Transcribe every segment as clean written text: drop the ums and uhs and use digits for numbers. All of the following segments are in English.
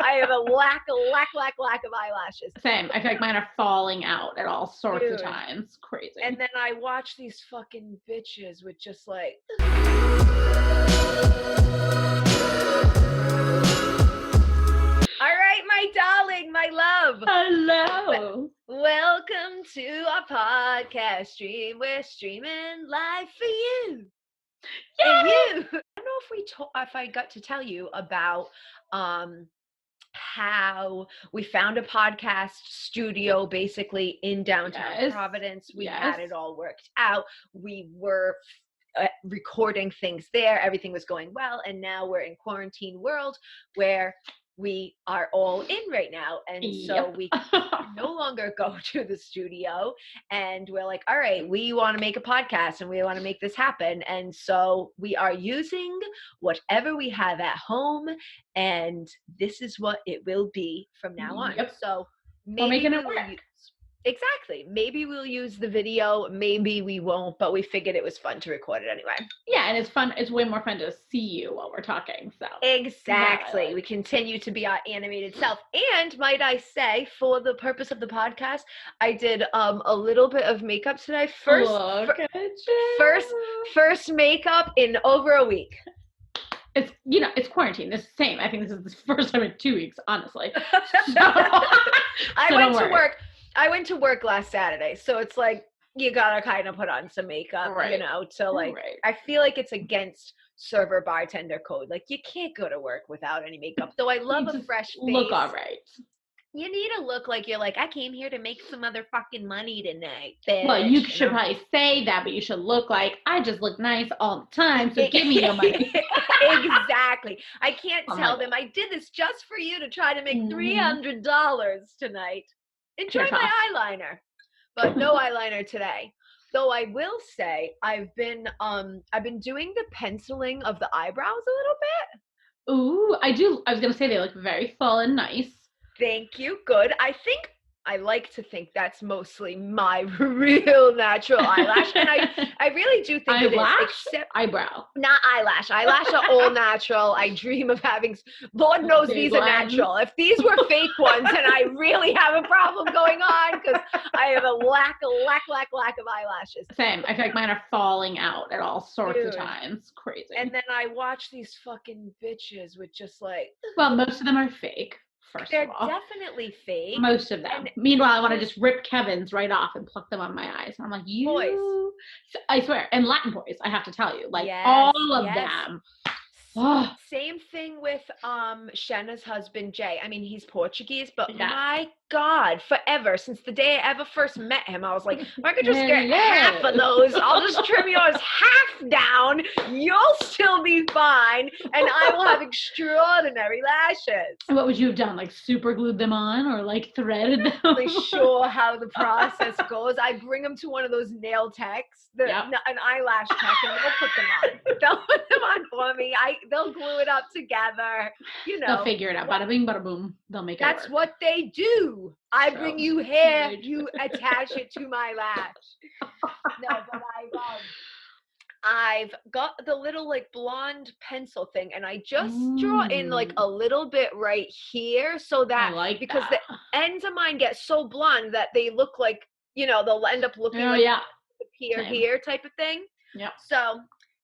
I have a lack of eyelashes. Same. I feel like mine are falling out at all sorts of Dude. times. Crazy. And then I watch these fucking bitches with just like... All right, my darling, my love. Hello. Welcome to our podcast stream. We're streaming live for you. Yay! And you. I don't know if I got to tell you about how we found a podcast studio basically in downtown Providence. We had it all worked out. We were recording things there. Everything was going well. And now we're in quarantine world where we are all in right now. And so we no longer go to the studio, and we're like, all right, we want to make a podcast and we want to make this happen. And so we are using whatever we have at home, and this is what it will be from now on. So maybe we're making it work. Exactly. Maybe we'll use the video, maybe we won't, but we figured it was fun to record it anyway. Yeah, and it's fun. It's way more fun to see you while we're talking. So exactly. We continue to be our animated self. And might I say, for the purpose of the podcast, I did a little bit of makeup today. First makeup in over a week. It's, it's quarantine. It's the same. I think this is the first time in 2 weeks, honestly. I went to work last Saturday, so it's like you gotta kind of put on some makeup, to like. I feel like it's against server bartender code. Like you can't go to work without any makeup. Though I love a fresh face. Look all right. You need to look like you're like, I came here to make some motherfucking money tonight. Bitch. Well, you should probably say that, but you should look like, I just look nice all the time, so give me your money. Exactly. I can't tell them I did this just for you to try to make $300 tonight. Enjoy my eyeliner, but no eyeliner today. Though I will say I've been doing the penciling of the eyebrows a little bit. Ooh, I do. I was gonna say they look very full and nice. Thank you. Good. I like to think that's mostly my real natural eyelash. And I really do think it is. Except eyebrow. Not eyelash. Eyelash are all natural. I dream of having, Lord knows these are natural. If these were fake ones, then I really have a problem going on because I have a lack of eyelashes. Same. I feel like mine are falling out at all sorts of times. Crazy. And then I watch these fucking bitches with just like. Well, most of them are fake. They're definitely fake. Most of them. And meanwhile, I want to just rip Kevin's right off and pluck them on my eyes. And I'm like, you. Boys. I swear. And Latin boys, I have to tell you. Like, all of them. Same thing with Shanna's husband, Jay. I mean, he's Portuguese, but my God, forever, since the day I ever first met him, I was like, if I could just get half of those, I'll just trim yours half down, you'll still be fine, and I will have extraordinary lashes. And what would you have done? Like super glued them on or like threaded them? I'm not really sure how the process goes. I bring them to one of those nail techs, an eyelash tech, and they'll put them on. They'll put them on for me. They'll glue it up together. They'll figure it out. Bada bing, bada boom. They'll make it work. That's what they do. I bring you hair, you attach it to my lash. No, but I've got the little like blonde pencil thing, and I just draw in like a little bit right here, so that because the ends of mine get so blonde that they look like, they'll end up looking here type of thing. Yeah. So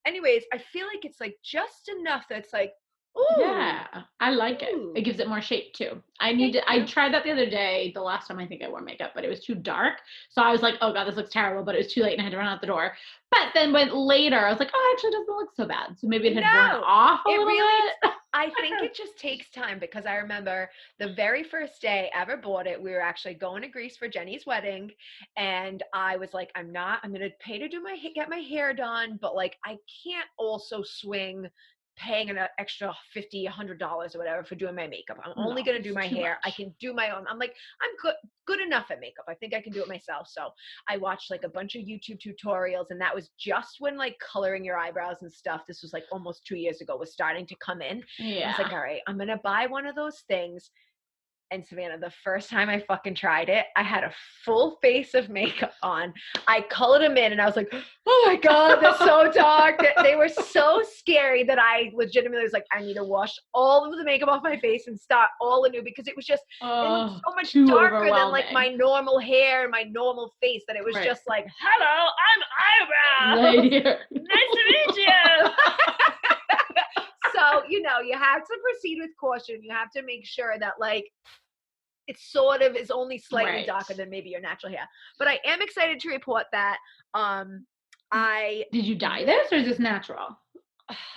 anyways, I feel like it's like just enough that's like, ooh. Yeah, I like it. It gives it more shape too. I tried that the other day, the last time I think I wore makeup, but it was too dark. So I was like, oh God, this looks terrible, but it was too late and I had to run out the door. But then went later, I was like, oh, it actually doesn't look so bad. So maybe it had worn off a little bit. I think it just takes time, because I remember the very first day I ever bought it, we were actually going to Greece for Jenny's wedding. And I was like, I'm going to pay to get my hair done, but like, I can't also swing paying an extra $50, $100 or whatever for doing my makeup. I'm only going to do my hair. I can do my own. I'm like, I'm good enough at makeup. I think I can do it myself. So I watched like a bunch of YouTube tutorials, and that was just when like coloring your eyebrows and stuff, this was like almost 2 years ago, was starting to come in. Yeah. I was like, all right, I'm going to buy one of those things. And Savannah, the first time I fucking tried it, I had a full face of makeup on. I colored them in and I was like, oh my God, they're so dark. They were so scary that I legitimately was like, I need to wash all of the makeup off my face and start all anew, because it was just, it looked so much darker than like my normal hair and my normal face, that it was just like, hello, I'm Eyebrow. Right here. Nice to meet you. So, you know, you have to proceed with caution. You have to make sure that like it sort of is only slightly darker than maybe your natural hair. But I am excited to report that Did you dye this, or is this natural?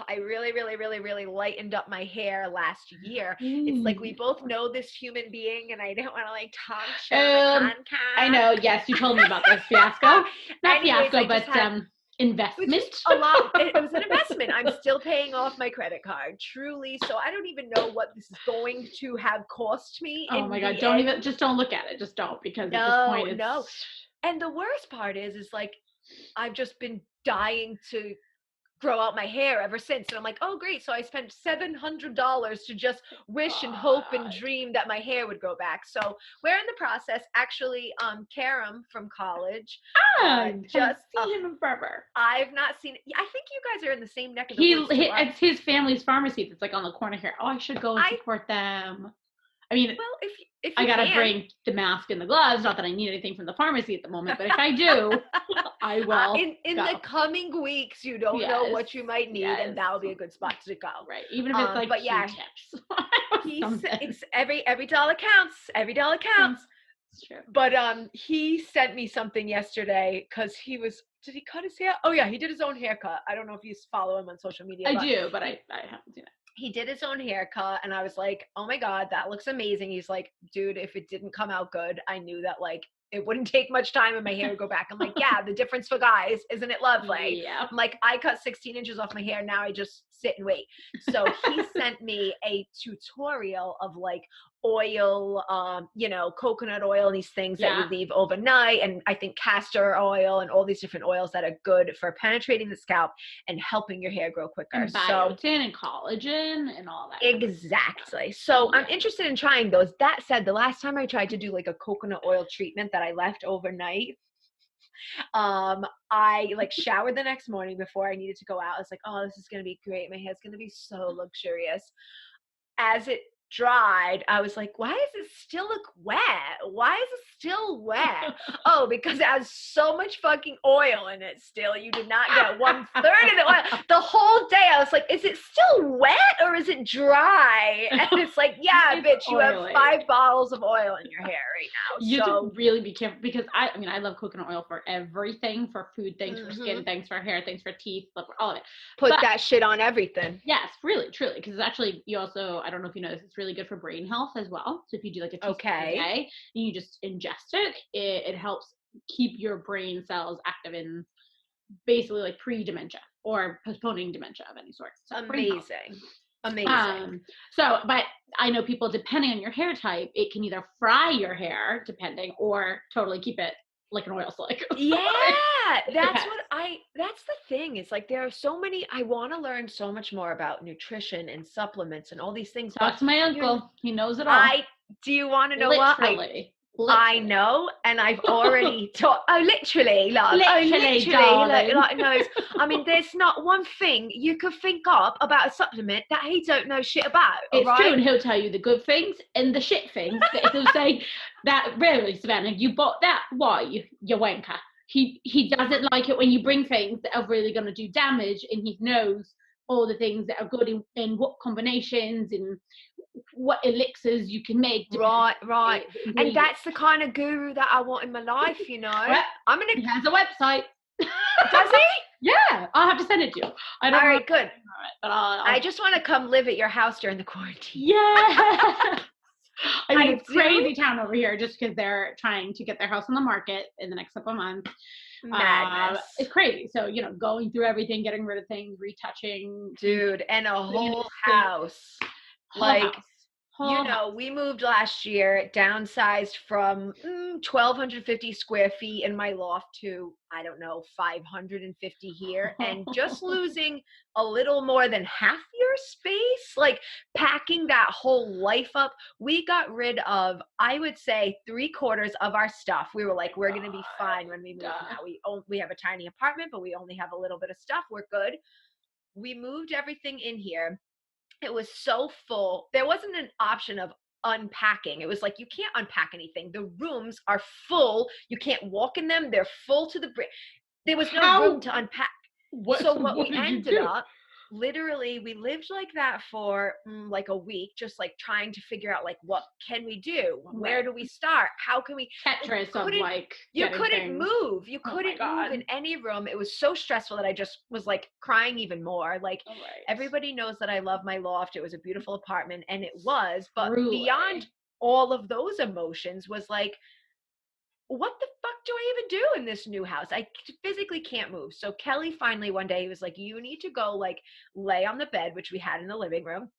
I really lightened up my hair last year. It's like we both know this human being, and I don't want to like talk shit on the podcast. I know. Yes, you told me about this fiasco. Not fiasco, but investment. A lot. It was an investment. I'm still paying off my credit card, truly. So I don't even know what this is going to have cost me. Oh my God! Don't look at it. Just don't, because at this point it's... No. And the worst part is like I've just been dying to grow out my hair ever since, and I'm like, oh great, so I spent $700 to just wish and hope and dream that my hair would grow back. So we're in the process. Actually, Karam from college just seen him in forever. I've not seen it. I think you guys are in the same neck of the woods. It's his family's pharmacy that's like on the corner here. Oh, I should go and support them. I mean, well, if I gotta bring the mask and the gloves. Not that I need anything from the pharmacy at the moment, but if I do, I will. In the coming weeks, you don't know what you might need, and that'll be a good spot to go. Right, even if it's like tips. It's every dollar counts. Every dollar counts. It's true. But he sent me something yesterday because did he cut his hair? Oh yeah, he did his own haircut. I don't know if you follow him on social media. I do, but I haven't seen it. He did his own haircut, and I was like, oh my God, that looks amazing. He's like, dude, if it didn't come out good, I knew that like it wouldn't take much time and my hair would go back. I'm like, yeah, the difference for guys, isn't it lovely? Yeah. I'm like, I cut 16 inches off my hair. Now I just sit and wait. So he sent me a tutorial of like oil, coconut oil and these things that you leave overnight. And I think castor oil and all these different oils that are good for penetrating the scalp and helping your hair grow quicker. And biotin and collagen and all that. Exactly. So I'm interested in trying those. That said, the last time I tried to do like a coconut oil treatment that I left overnight, I like showered the next morning before I needed to go out. I was like, oh, this is going to be great. My hair's going to be so luxurious. As it dried, I was like, why does it still look wet? Why is it still wet? Oh, because it has so much fucking oil in it still. You did not get 1/3 of the oil. The whole day I was like, is it still wet or is it dry? And it's like, yeah, bitch, you have 5 bottles of oil in your hair right now. You have to really be careful, because I love coconut oil for everything, for food things, for skin things, for hair things, for teeth, for all of it. Put that shit on everything. Yes, really, truly, because it's actually, you also, I don't know if you know this, it's really good for brain health as well. So if you do like a teaspoon a day and you just ingest it, it helps keep your brain cells active in basically like pre-dementia or postponing dementia of any sort. So amazing. So, but I know people, depending on your hair type, it can either fry your hair, depending, or totally keep it like an oil slick. Yeah, that's the thing. It's like there are so many, I want to learn so much more about nutrition and supplements and all these things. Talk to my uncle. He knows it all. Do you want to know Literally. I know, and I've already taught. Literally, no. I mean, there's not one thing you could think of about a supplement that he don't know shit about. It's true, and he'll tell you the good things and the shit things. He'll say that, really, Savannah, you bought that. Why, you wanker? He doesn't like it when you bring things that are really going to do damage, and he knows all the things that are good in what combinations and what elixirs you can make. Right. And that's the kind of guru that I want in my life, you know. Well, he has a website. Does he? Yeah, I'll have to send it to you. All right, good. All right, but I just want to come live at your house during the quarantine. Yeah. I mean, it's crazy town over here just because they're trying to get their house on the market in the next couple of months. Madness. It's crazy. So, going through everything, getting rid of things, retouching. Dude, and a whole house. You know, we moved last year, downsized from 1,250 square feet in my loft to, I don't know, 550 here, and just losing a little more than half your space, like packing that whole life up. We got rid of, I would say, 3/4 of our stuff. We were like, we're going to be fine when we move now. We have a tiny apartment, but we only have a little bit of stuff. We're good. We moved everything in here. It was so full. There wasn't an option of unpacking. It was like, you can't unpack anything. The rooms are full. You can't walk in them. They're full to the brim. There was no room to unpack. So what we ended up, literally, we lived like that for like a week, just like trying to figure out like, what can we do? Where do we start? How can we? Tetris of like, you couldn't move. You couldn't move in any room. It was so stressful that I just was like crying even more. Like everybody knows that I love my loft. It was a beautiful apartment, and it was, but beyond all of those emotions was like, what the fuck do I even do in this new house? I physically can't move. So Kelly finally one day, he was like, you need to go like lay on the bed, which we had in the living room.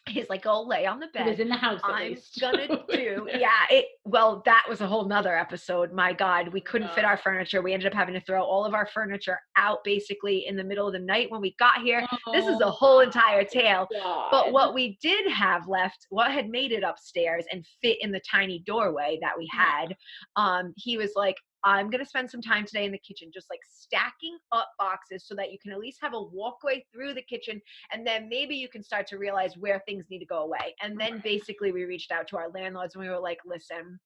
He's like, go lay on the bed. It was in the house. I'm gonna do, well, that was a whole nother episode. My God, we couldn't fit our furniture. We ended up having to throw all of our furniture out basically in the middle of the night when we got here. This is a whole entire tale. But what we did have left, what had made it upstairs and fit in the tiny doorway that we had, he was like, I'm going to spend some time today in the kitchen, just like stacking up boxes so that you can at least have a walkway through the kitchen. And then maybe you can start to realize where things need to go away. And then basically we reached out to our landlords and we were like, listen,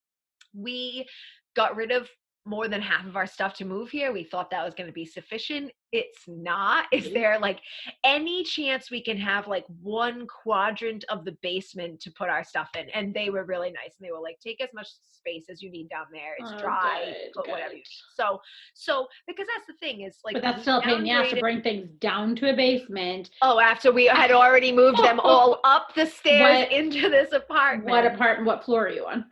we got rid of more than half of our stuff to move here. We thought that was going to be sufficient. It's not. Is there like any chance we can have like one quadrant of the basement to put our stuff in? And they were really nice. And they were like, take as much space as you need down there. It's dry, but whatever you need. So because that's the thing is like, but that's still a pain in the ass to bring things down to a basement. Oh, after we had already moved them all up the stairs into this apartment. What floor are you on?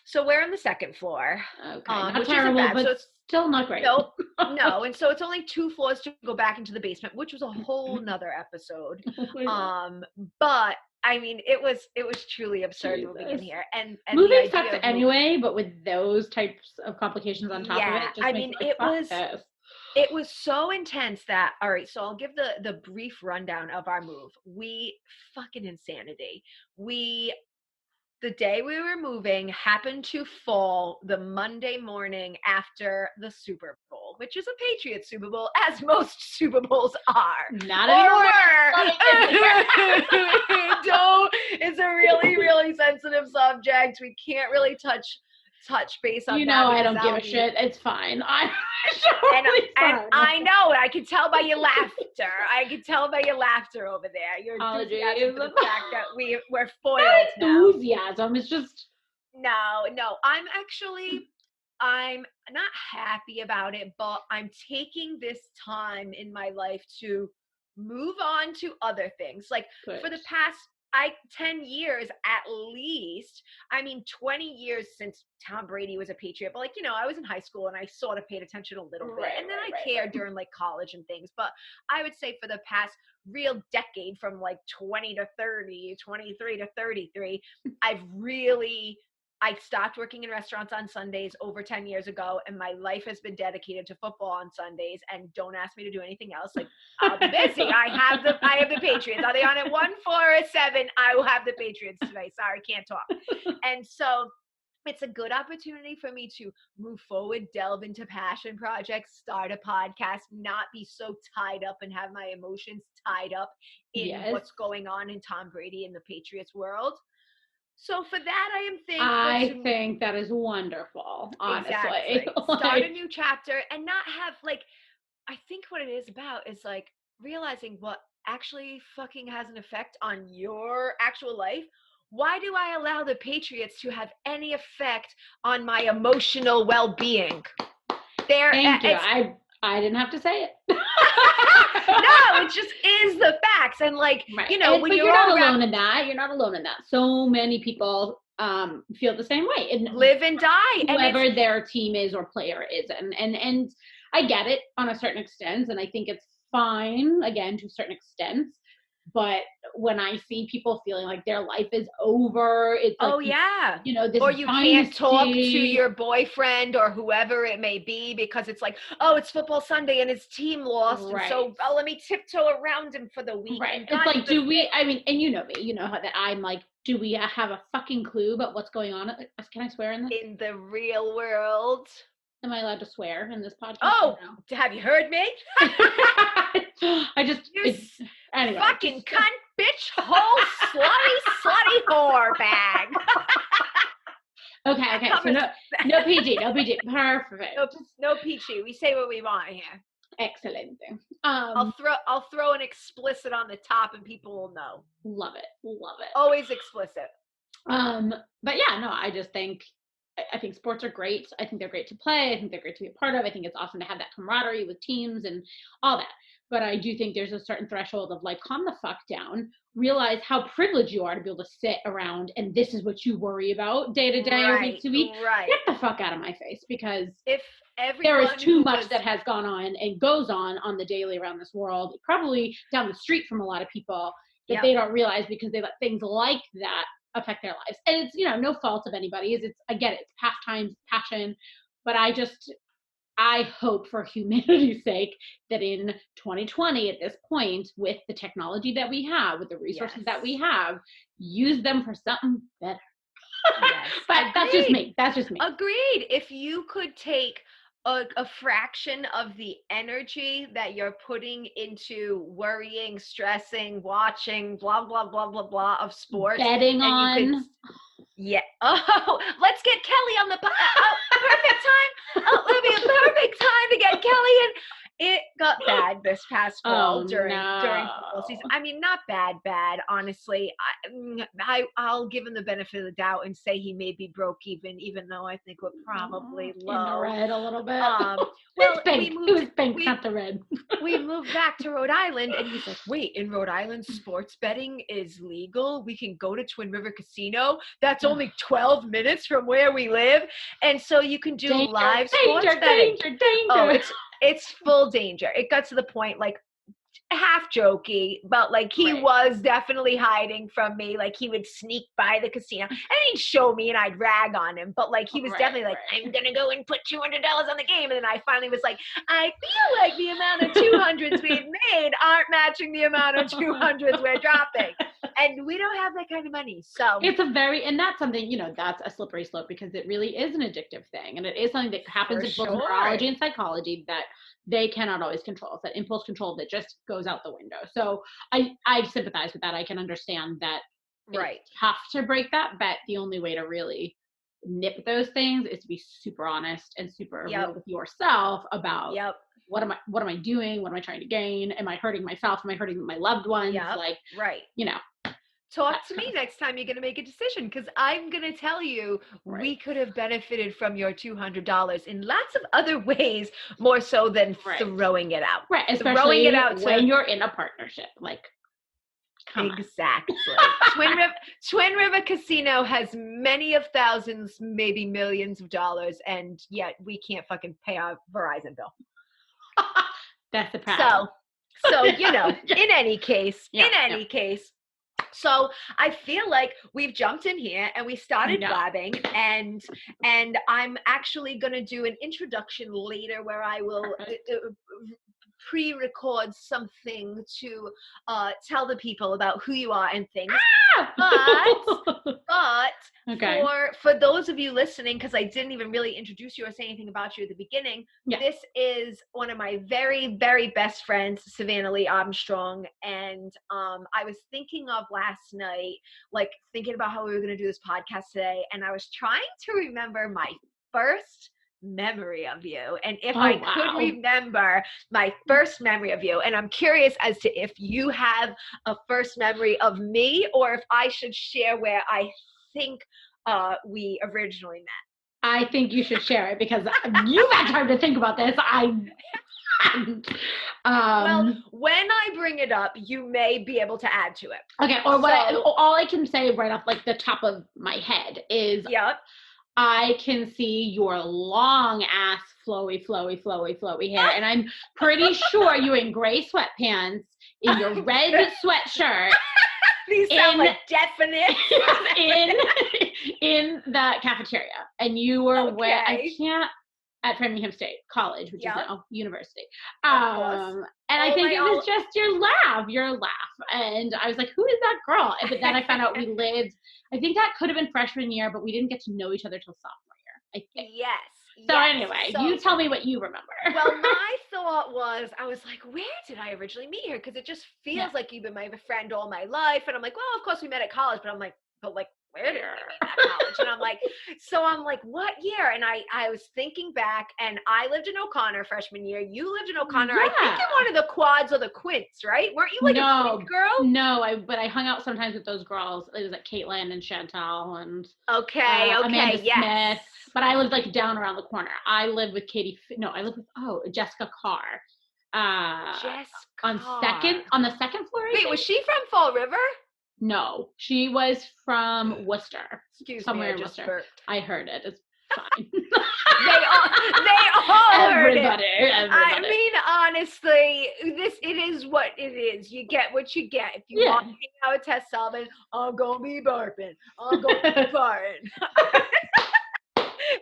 So we're on the second floor. Okay, not terrible, but so it's still not great. Nope, no. And so it's only 2 floors to go back into the basement, which was a whole nother episode. But I mean, it was truly absurd moving in here. And moving sucks anyway, but with those types of complications on top of it, just makes it was so intense that, all right, so I'll give the brief rundown of our move. Fucking insanity. The day we were moving happened to fall the Monday morning after the Super Bowl, which is a Patriots Super Bowl, as most Super Bowls are. Not anymore. It's a really, really sensitive subject. We can't really touch base on that. I don't give a shit. It's fine. And I know it. I can tell by your laughter. Over there. Your enthusiasm for the fact that we're foiled now. Enthusiasm. It's just no. I'm not happy about it, but I'm taking this time in my life to move on to other things. Like for the past 10 years at least. I mean, 20 years since Tom Brady was a Patriot. But I was in high school and I sort of paid attention a little bit. And then I cared during like college and things. But I would say for the past real decade from like 20 to 30, 23 to 33, I stopped working in restaurants on Sundays over 10 years ago, and my life has been dedicated to football on Sundays. And don't ask me to do anything else. Like, I'll be busy. I have the Patriots. Are they on at 1, 4, or 7? I will have the Patriots today. Sorry, can't talk. And so it's a good opportunity for me to move forward, delve into passion projects, start a podcast, not be so tied up and have my emotions tied up in what's going on in Tom Brady and the Patriots world. So for that, I am thankful. I think that is wonderful, honestly. Exactly. Start a new chapter and not have I think what it is about is realizing what actually fucking has an effect on your actual life. Why do I allow the Patriots to have any effect on my emotional well-being? Thank you. I didn't have to say it. No, it just is the facts. And when you're not alone in that. You're not alone in that. So many people feel the same way. And live and die. Whoever their team is or player is. And I get it on a certain extent. And I think it's fine, again, to a certain extent. But when I see people feeling like their life is over, it's like, you know, this or you can't talk to your boyfriend or whoever it may be because it's like, oh, it's football Sunday and his team lost, and so let me tiptoe around him for the week. Right. It's like, do we? I mean, and you know me, you know how that I'm like, do we have a fucking clue about what's going on? Can I swear in this? In the real world. Am I allowed to swear in this podcast? Oh, have you heard me? I just, anyway, fucking cunt, bitch, whole slutty whore bag. Okay. So no PG. Perfect. No PG. We say what we want here. Excellent. I'll throw an explicit on the top and people will know. Love it. Always explicit. But yeah, no, I just think, I think sports are great. I think they're great to play. I think they're great to be a part of. I think it's awesome to have that camaraderie with teams and all that. But I do think there's a certain threshold of like, calm the fuck down, realize how privileged you are to be able to sit around and this is what you worry about day to day or week to week. Right. Get the fuck out of my face, because if there is too much that has gone on and goes on the daily around this world, probably down the street from a lot of people, that they don't realize because they let things like that affect their lives. And it's, you know, no fault of anybody's. I get it. It's pastime, passion. But I hope for humanity's sake that in 2020, at this point, with the technology that we have, with the resources that we have, use them for something better. Yes. But that's just me. Agreed. If you could take a fraction of the energy that you're putting into worrying, stressing, watching, blah, blah, blah, blah, blah of sports. Betting on. Oh, let's get Kelly on the perfect time. Oh, it'll be a perfect time to get Kelly in. It got bad this past fall during football season. I mean, not bad, honestly. I'll give him the benefit of the doubt and say he may be broke even though I think we're probably low. In the red a little bit. Well, it was pink, not the red. We moved back to Rhode Island, and he's like, wait, in Rhode Island, sports betting is legal? We can go to Twin River Casino? That's only 12 minutes from where we live? And so you can do live sports betting. Danger. Oh, it's full danger. It got to the point, like, half jokey, but like he was definitely hiding from me. Like he would sneak by the casino and he'd show me and I'd rag on him. But like he was definitely like, I'm gonna go and put $200 on the game. And then I finally was like, I feel like the amount of 200s we've made aren't matching the amount of 200s we're dropping. And we don't have that kind of money. So it's and that's something, you know, that's a slippery slope because it really is an addictive thing. And it is something that happens in both neurology and psychology that they cannot always control. It's that impulse control that just goes out the window. So I sympathize with that. I can understand that it's tough to break that, but the only way to really nip those things is to be super honest and super real with yourself about what am I doing? What am I trying to gain? Am I hurting myself? Am I hurting my loved ones? Like, you know. Talk to me next time you're going to make a decision, because I'm going to tell you we could have benefited from your $200 in lots of other ways, more so than throwing it out. Right, especially throwing it out when you're in a partnership. Like, exactly. Twin River Casino has many of thousands, maybe millions of dollars, and yet we can't fucking pay our Verizon bill. That's the problem. So you know, in any case. So I feel like we've jumped in here and we started blabbing, and I'm actually going to do an introduction later where I will pre-record something to tell the people about who you are and things. But for those of you listening, because I didn't even really introduce you or say anything about you at the beginning, this is one of my very, very best friends, Savannah Armstrong. And I was thinking of last night, like thinking about how we were going to do this podcast today, and I was trying to remember my first memory of you, and if I could remember my first memory of you, and I'm curious as to if you have a first memory of me or if I should share where I think we originally met. I think you should share it because you've had time to think about this. Well, when I bring it up, you may be able to add to it. Okay, or all I can say right off like the top of my head is I can see your long ass flowy hair. And I'm pretty sure you're in gray sweatpants, in your red sweatshirt. These sound like definite. in the cafeteria. And you were at Framingham State College, which is now university. And I think it was just your laugh. And I was like, who is that girl? But then I found out we lived, I think that could have been freshman year, but we didn't get to know each other till sophomore year, I think. Yes. So anyway, you tell me what you remember. Well, my thought was, I was like, where did I originally meet her? Because it just feels like you've been my friend all my life. And I'm like, well, of course we met at college, but I'm like, where did we meet at college? And I'm like, what year? And I was thinking back, and I lived in O'Connor freshman year. You lived in O'Connor, I think in one of the quads or the quints, right? Weren't you a quint girl? No, but I hung out sometimes with those girls. It was like Caitlin and Chantal and Amanda Smith. But I lived like down around the corner. I lived with Jessica Carr. On the second floor. Wait, was she from Fall River? No, she was from Worcester. Somewhere in Worcester. Burped. I heard it. It's fine. they all heard everybody. I mean, honestly, it is what it is. You get what you get. If you want to hang out with Tess Sullivan, I'm gonna be burping. I'm gonna be farting.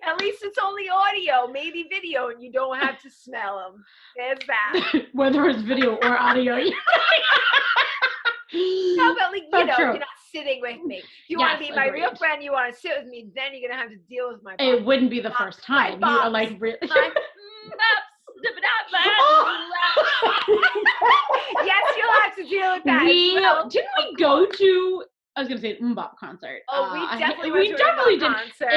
At least it's only audio, maybe video, and you don't have to smell them. There's that. Whether it's video or audio. No, but you're not sitting with me. If you want to be my real friend, you want to sit with me, then you're going to have to deal with my boss. It wouldn't be the first time. You are like, really? Yes, you'll have to deal with that. Didn't we go to, I was going to say Mbop concert. Oh, we definitely did. Concert.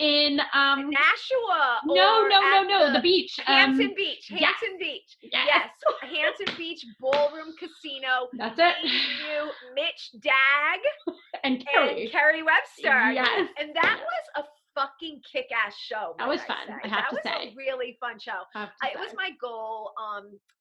In Nashua. No, the beach. Hanson Beach. Hanson Beach. Yes. Hanson Beach Ballroom Casino. That's it. You, Mitch Dagg. And Kerry Webster. Yes. And that was a fucking kick-ass show. That was fun, I have to say. That was a really fun show. It was my goal.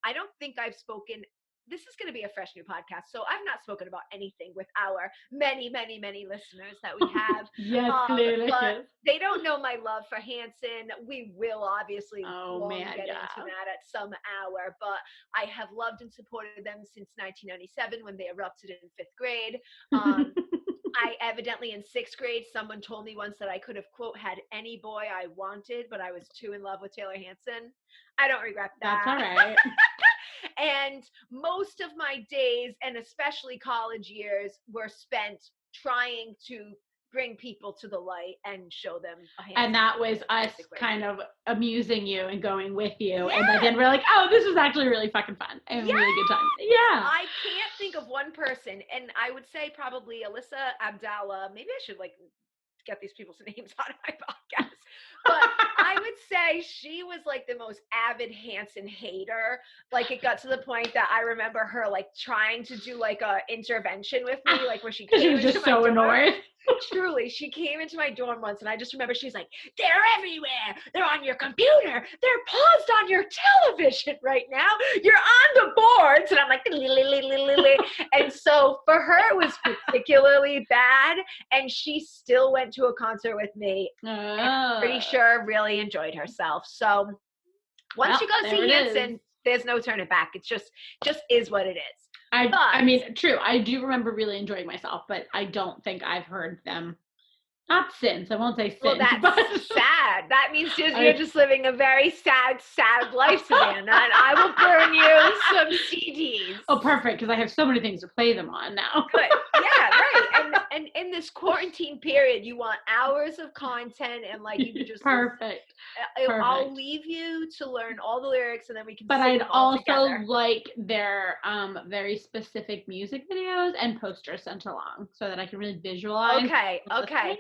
I don't think I've spoken. This is going to be a fresh new podcast, so I've not spoken about anything with our many, many, many listeners that we have. Yes, clearly. But they don't know my love for Hanson. We will obviously get into that at some hour, but I have loved and supported them since 1997 when they erupted in 5th grade. I evidently in 6th grade, someone told me once that I could have, quote, had any boy I wanted, but I was too in love with Taylor Hanson. I don't regret that. That's all right. And most of my days, and especially college years, were spent trying to bring people to the light and show them a Hanson. And that was us kind of amusing you and going with you. Yeah. And then we're like, oh, this was actually really fucking fun and really good time. Yeah. I can't think of one person, and I would say probably Alyssa Abdallah. Maybe I should get these people's names on my podcast. But I would say she was like the most avid Hanson hater. Like it got to the point that I remember her like trying to do like a intervention with me, like where she came was just so annoyed. Truly, she came into my dorm once, and I just remember she's like, they're everywhere. They're on your computer. They're paused on your television right now. You're on the boards. And I'm like, and so for her, it was particularly bad. And she still went to a concert with me. I'm pretty sure really enjoyed herself. So once you go see Hanson, there's no turning back. It's just is what it is. I mean, true. I do remember really enjoying myself, but I don't think I've heard them. Not since. I won't say since. Well, that's sad. That means you're just living a very sad life, Savannah. And I will burn you some CDs. Oh, perfect, because I have so many things to play them on now. Good. Yeah, right. And in this quarantine period, you want hours of content, and like you just perfect. I'll leave you to learn all the lyrics, and then we can. But I'd also together. like their very specific music videos and posters sent along, so that I can really visualize. Okay.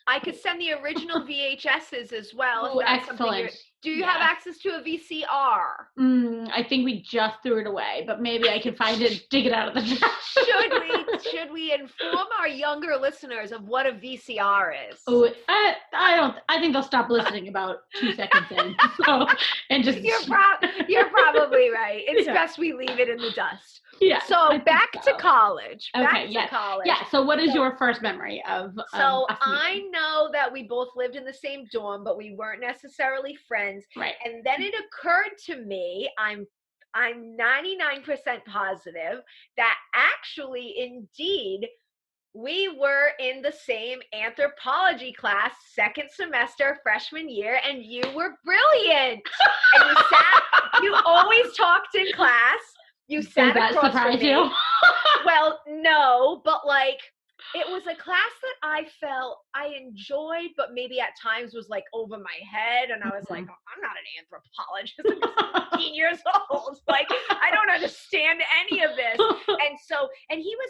I could send the original VHSs as well. Oh, excellent. Do you have access to a VCR? I think we just threw it away, but maybe I can find it, dig it out of the trash. Should we inform our younger listeners of what a VCR is? Oh, I think they'll stop listening about 2 seconds in. So, and just you're probably right. It's best we leave it in the dust. Yeah. So back to college. Okay. College. Yeah. So what is your first memory of? I know that that we both lived in the same dorm, but we weren't necessarily friends. Right. And then it occurred to me, I'm 99% positive that actually, indeed, we were in the same anthropology class, second semester, freshman year, and you were brilliant. And you always talked in class. You sat across from me. You? Well, no, but like, it was a class that I felt I enjoyed, but maybe at times was like over my head. And I was like, I'm not an anthropologist. I'm 15 years old. Like, I don't understand any of this. And he was,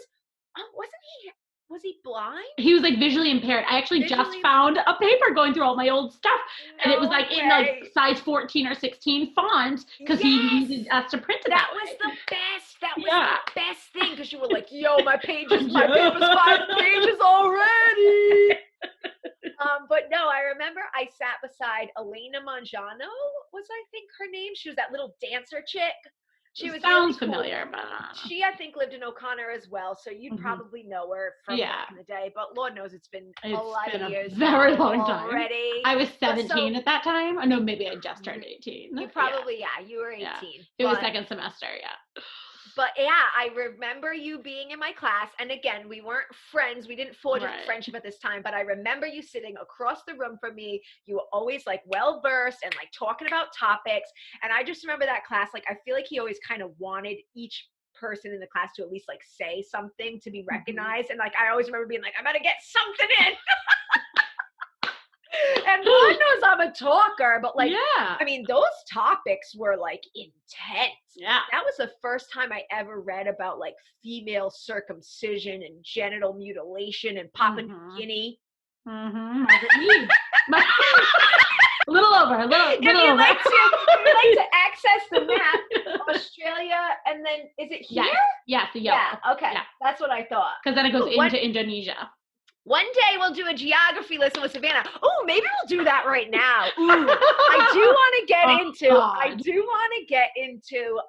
was he blind? He was like visually impaired. I actually just found a paper going through all my old stuff. And it was like in like size 14 or 16 font because he needed us to print it that was way. the best. That was the best thing because you were like, yo, my paper's 5 pages already. But no, I remember I sat beside Elena Mangiano, was I think her name. She was that little dancer chick. She was sounds really familiar, but she, I think, lived in O'Connor as well, so you'd probably know her from back in the day. But Lord knows it's been a lot of years, very long time already. I was 17 at that time. Oh no, maybe I just turned 18. You probably, you were 18. Yeah. It was second semester, But I remember you being in my class, and again, we weren't friends. We didn't forge a friendship at this time, but I remember you sitting across the room from me. You were always like well-versed and like talking about topics. And I just remember that class, like, I feel like he always kind of wanted each person in the class to at least like say something to be recognized. And like, I always remember being like, I'm going to get something in. And Lord knows I'm a talker, but like, I mean, those topics were like intense. Yeah. That was the first time I ever read about like female circumcision and genital mutilation and Papua New Guinea. Margaret Mead. A little over. If you'd like to access the map, Australia, and then is it here? Yeah, the yellow. Yeah, okay. Yeah. That's what I thought. Because then it goes into Indonesia. One day we'll do a geography lesson with Savannah. Oh, maybe we'll do that right now. I do want to get into,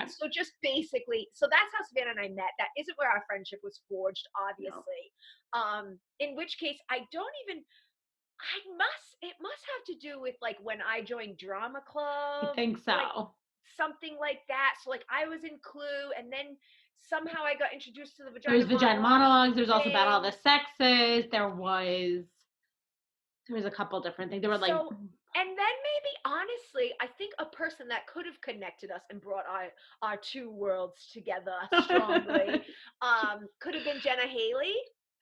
so just basically, so that's how Savannah and I met. That isn't where our friendship was forged, obviously. No. In which case, it must have to do with like when I joined drama club. I think so. Like, something like that. So like I was in Clue, and then somehow I got introduced to the vagina. There was vagina monologues. There was also About All the Sexes. There was a couple different things. There were like, and then maybe honestly, I think a person that could have connected us and brought our two worlds together strongly could have been Jenna Haley.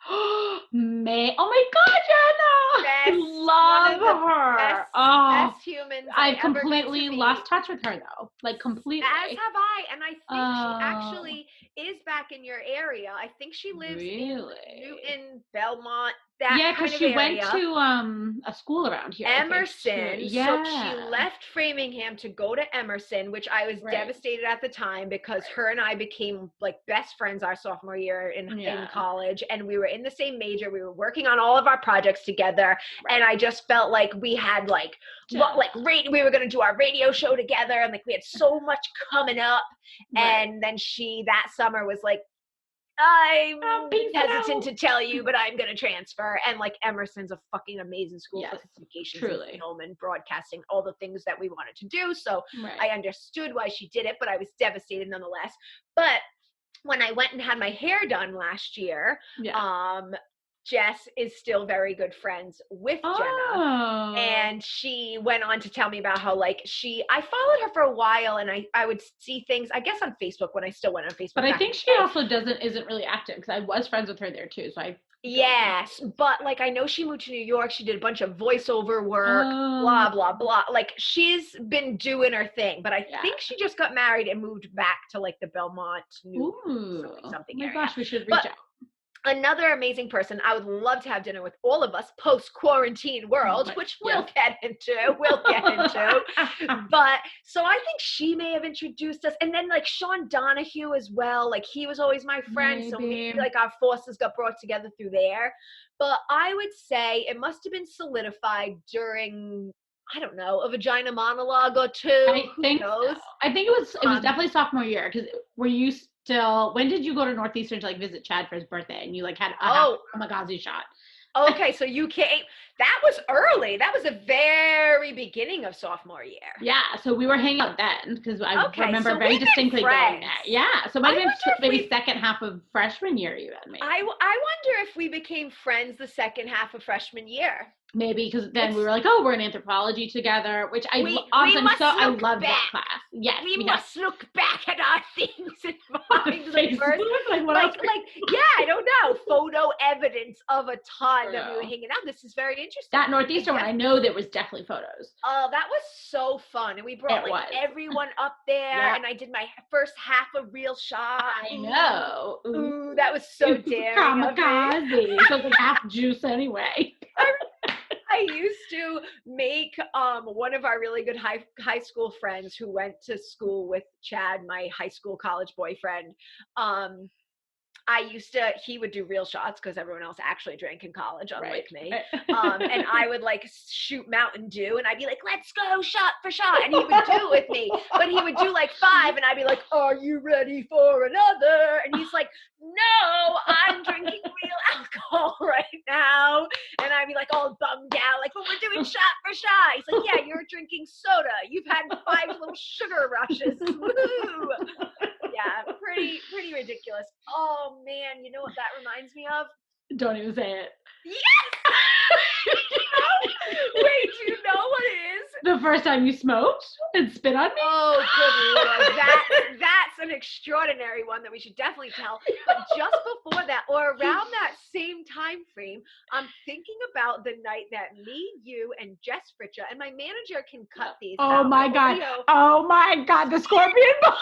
Oh my God, Jenna! Love her. Best humans. I've completely lost touch with her though. Like completely. As have I, and I think she actually is back in your area. I think she lives in Newton, Belmont. Because she went to a school around here. Emerson. So she left Framingham to go to Emerson, which I was devastated at the time because her and I became like best friends our sophomore year in college, and we were in the same major. We were working on all of our projects together, and I just felt like we had we were going to do our radio show together, and like we had so much coming up. And then she that summer was like, I'm hesitant to tell you, but I'm going to transfer. And like Emerson's a fucking amazing school for communications and film and broadcasting, all the things that we wanted to do. So I understood why she did it, but I was devastated nonetheless. But when I went and had my hair done last year, Jess is still very good friends with Jenna. And she went on to tell me about how I followed her for a while, and I would see things, I guess on Facebook when I still went on Facebook. But I think she also isn't really active because I was friends with her there too. So yes, but like I know she moved to New York. She did a bunch of voiceover work, blah, blah, blah. Like she's been doing her thing, but I think she just got married and moved back to like the Belmont, something area. Gosh, we should reach out. Another amazing person. I would love to have dinner with all of us post-quarantine world, which we'll get into. But so I think she may have introduced us. And then like Sean Donahue as well. Like he was always my friend. Maybe. So maybe like our forces got brought together through there. But I would say it must have been solidified during, I don't know, a vagina monologue or two. Who knows? I think it was definitely sophomore year. Because were you when did you go to Northeastern to like visit Chad for his birthday and you like had a Kamikaze shot? Okay, so you came. That was early. That was the very beginning of sophomore year. Yeah, so we were hanging out then because I remember very distinctly going there. Yeah, so maybe second half of freshman year even. Maybe. I wonder if we became friends the second half of freshman year. Maybe because then we were like, oh, we're in anthropology together, which I loved that class. Yes, we must look back at our things and find the first, yeah, I don't know, photo evidence of a time that we were hanging out. This is very interesting. That Northeastern one, I know there was definitely photos. Oh, that was so fun, and we brought everyone up there, and I did my first half a real shot. I know. Ooh, that was so daring. Kamikaze. So like half juice anyway. I used to make one of our really good high school friends who went to school with Chad, my high school college boyfriend. He would do real shots because everyone else actually drank in college, unlike me. And I would like shoot Mountain Dew and I'd be like, let's go shot for shot. And he would do it with me, but he would do like 5 and I'd be like, are you ready for another? And he's like, no, I'm drinking real alcohol right now. And I'd be like all bummed out, like, but we're doing shot for shot. He's like, yeah, you're drinking soda. You've had 5 little sugar rushes. Woo! Yeah, pretty ridiculous. Oh man, you know what that reminds me of? Don't even say it. Yes! Wait, do you know what it is? The first time you smoked and spit on me? Oh, good Lord. That's an extraordinary one that we should definitely tell. But just before that, or around that same time frame, I'm thinking about the night that me, you, and Jess Fritcha, and my manager can cut these out. Oh my God. Oh my God, the scorpion balls.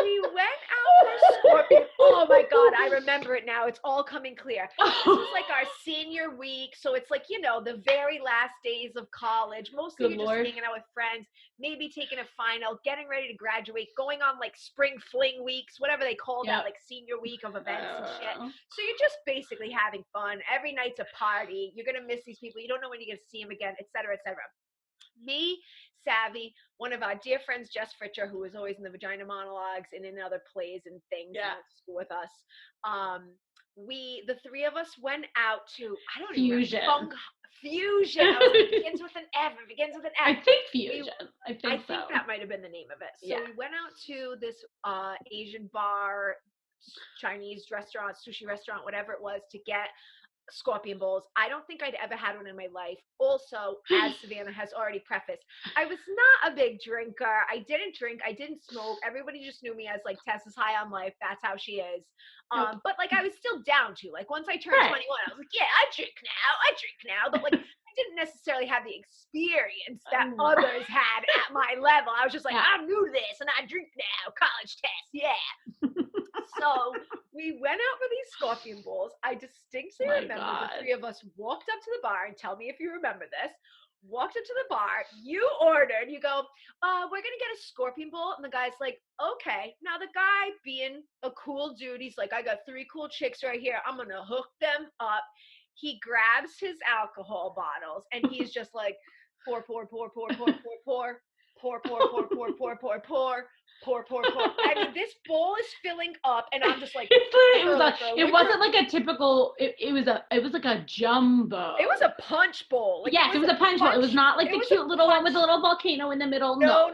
We went out for scorpion. Oh my God, I remember it now. It's all coming clear. This was like our senior week. So it's like, the very last days of college. Mostly you're just hanging out with friends, maybe taking a final, getting ready to graduate, going on like spring fling weeks, whatever they call that, like senior week of events and shit. So you're just basically having fun. Every night's a party. You're going to miss these people. You don't know when you're going to see them again, et cetera, et cetera. Me, Savvy, one of our dear friends, Jess Fritcher, who was always in the Vagina Monologues and in other plays and things with us. The 3 of us went out to, I don't Fusion. Fusion. It begins with an F. It begins with an F. I think Fusion. I think that might have been the name of it. So we went out to this Asian bar, Chinese restaurant, sushi restaurant, whatever it was, to get scorpion bowls. I don't think I'd ever had one in my life. Also, as Savannah has already prefaced, I was not a big drinker. I didn't drink. I didn't smoke. Everybody just knew me as like Tess is high on life. That's how she is. But like I was still down to, like, once I turned 21, I was like, yeah, I drink now. But like I didn't necessarily have the experience that others had at my level. I was just like, I'm new to this and I drink now. College Tess, yeah. So we went out for these scorpion bowls. I distinctly remember the 3 of us walked up to the bar, and tell me if you remember this. Walked up to the bar, you ordered, you go, we're going to get a scorpion bowl. And the guy's like, okay. Now the guy being a cool dude, he's like, I got 3 cool chicks right here. I'm going to hook them up. He grabs his alcohol bottles and he's just like, pour. I mean, this bowl is filling up, and I'm just like, it wasn't like a typical. It was like a jumbo. It was a punch bowl. Like, yes, it was a punch bowl. It was not like the cute little one with the little volcano in the middle. No.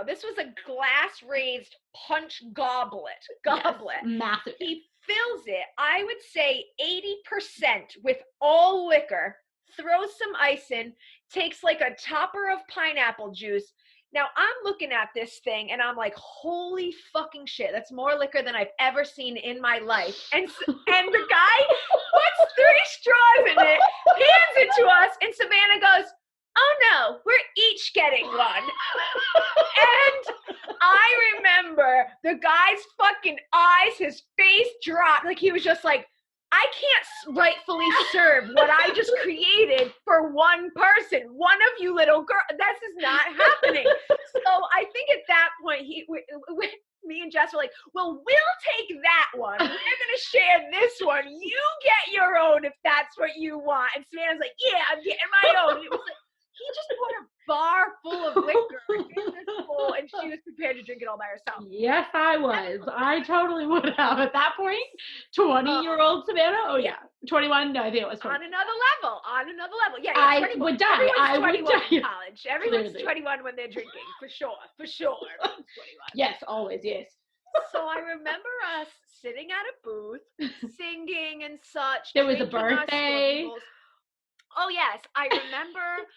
This was a glass raised punch goblet. Yes, massive. He fills it, I would say 80% with all liquor. Throws some ice in. Takes like a topper of pineapple juice. Now, I'm looking at this thing, and I'm like, holy fucking shit, that's more liquor than I've ever seen in my life. And the guy puts 3 straws in it, hands it to us, and Savannah goes, oh no, we're each getting one. And I remember the guy's fucking eyes, his face dropped, like he was just like, I can't rightfully serve what I just created for one person. One of you little girl, this is not happening. So I think at that point, me and Jess were like, well, we'll take that one. We're going to share this one. You get your own if that's what you want. And Savannah's like, yeah, I'm getting my own. And it was like, he just poured a bar full of liquor in this bowl, and she was prepared to drink it all by herself. Yes, I was. I totally would have at that point. 20-year-old Savannah? Oh, yeah. 21? No, I think it was 20. On another level. Yeah, I would die. Everyone's 21 in college. Everyone's Clearly. 21 when they're drinking, for sure. Yes, always, yes. So I remember us sitting at a booth, singing and such. There was a birthday. Oh, yes. I remember,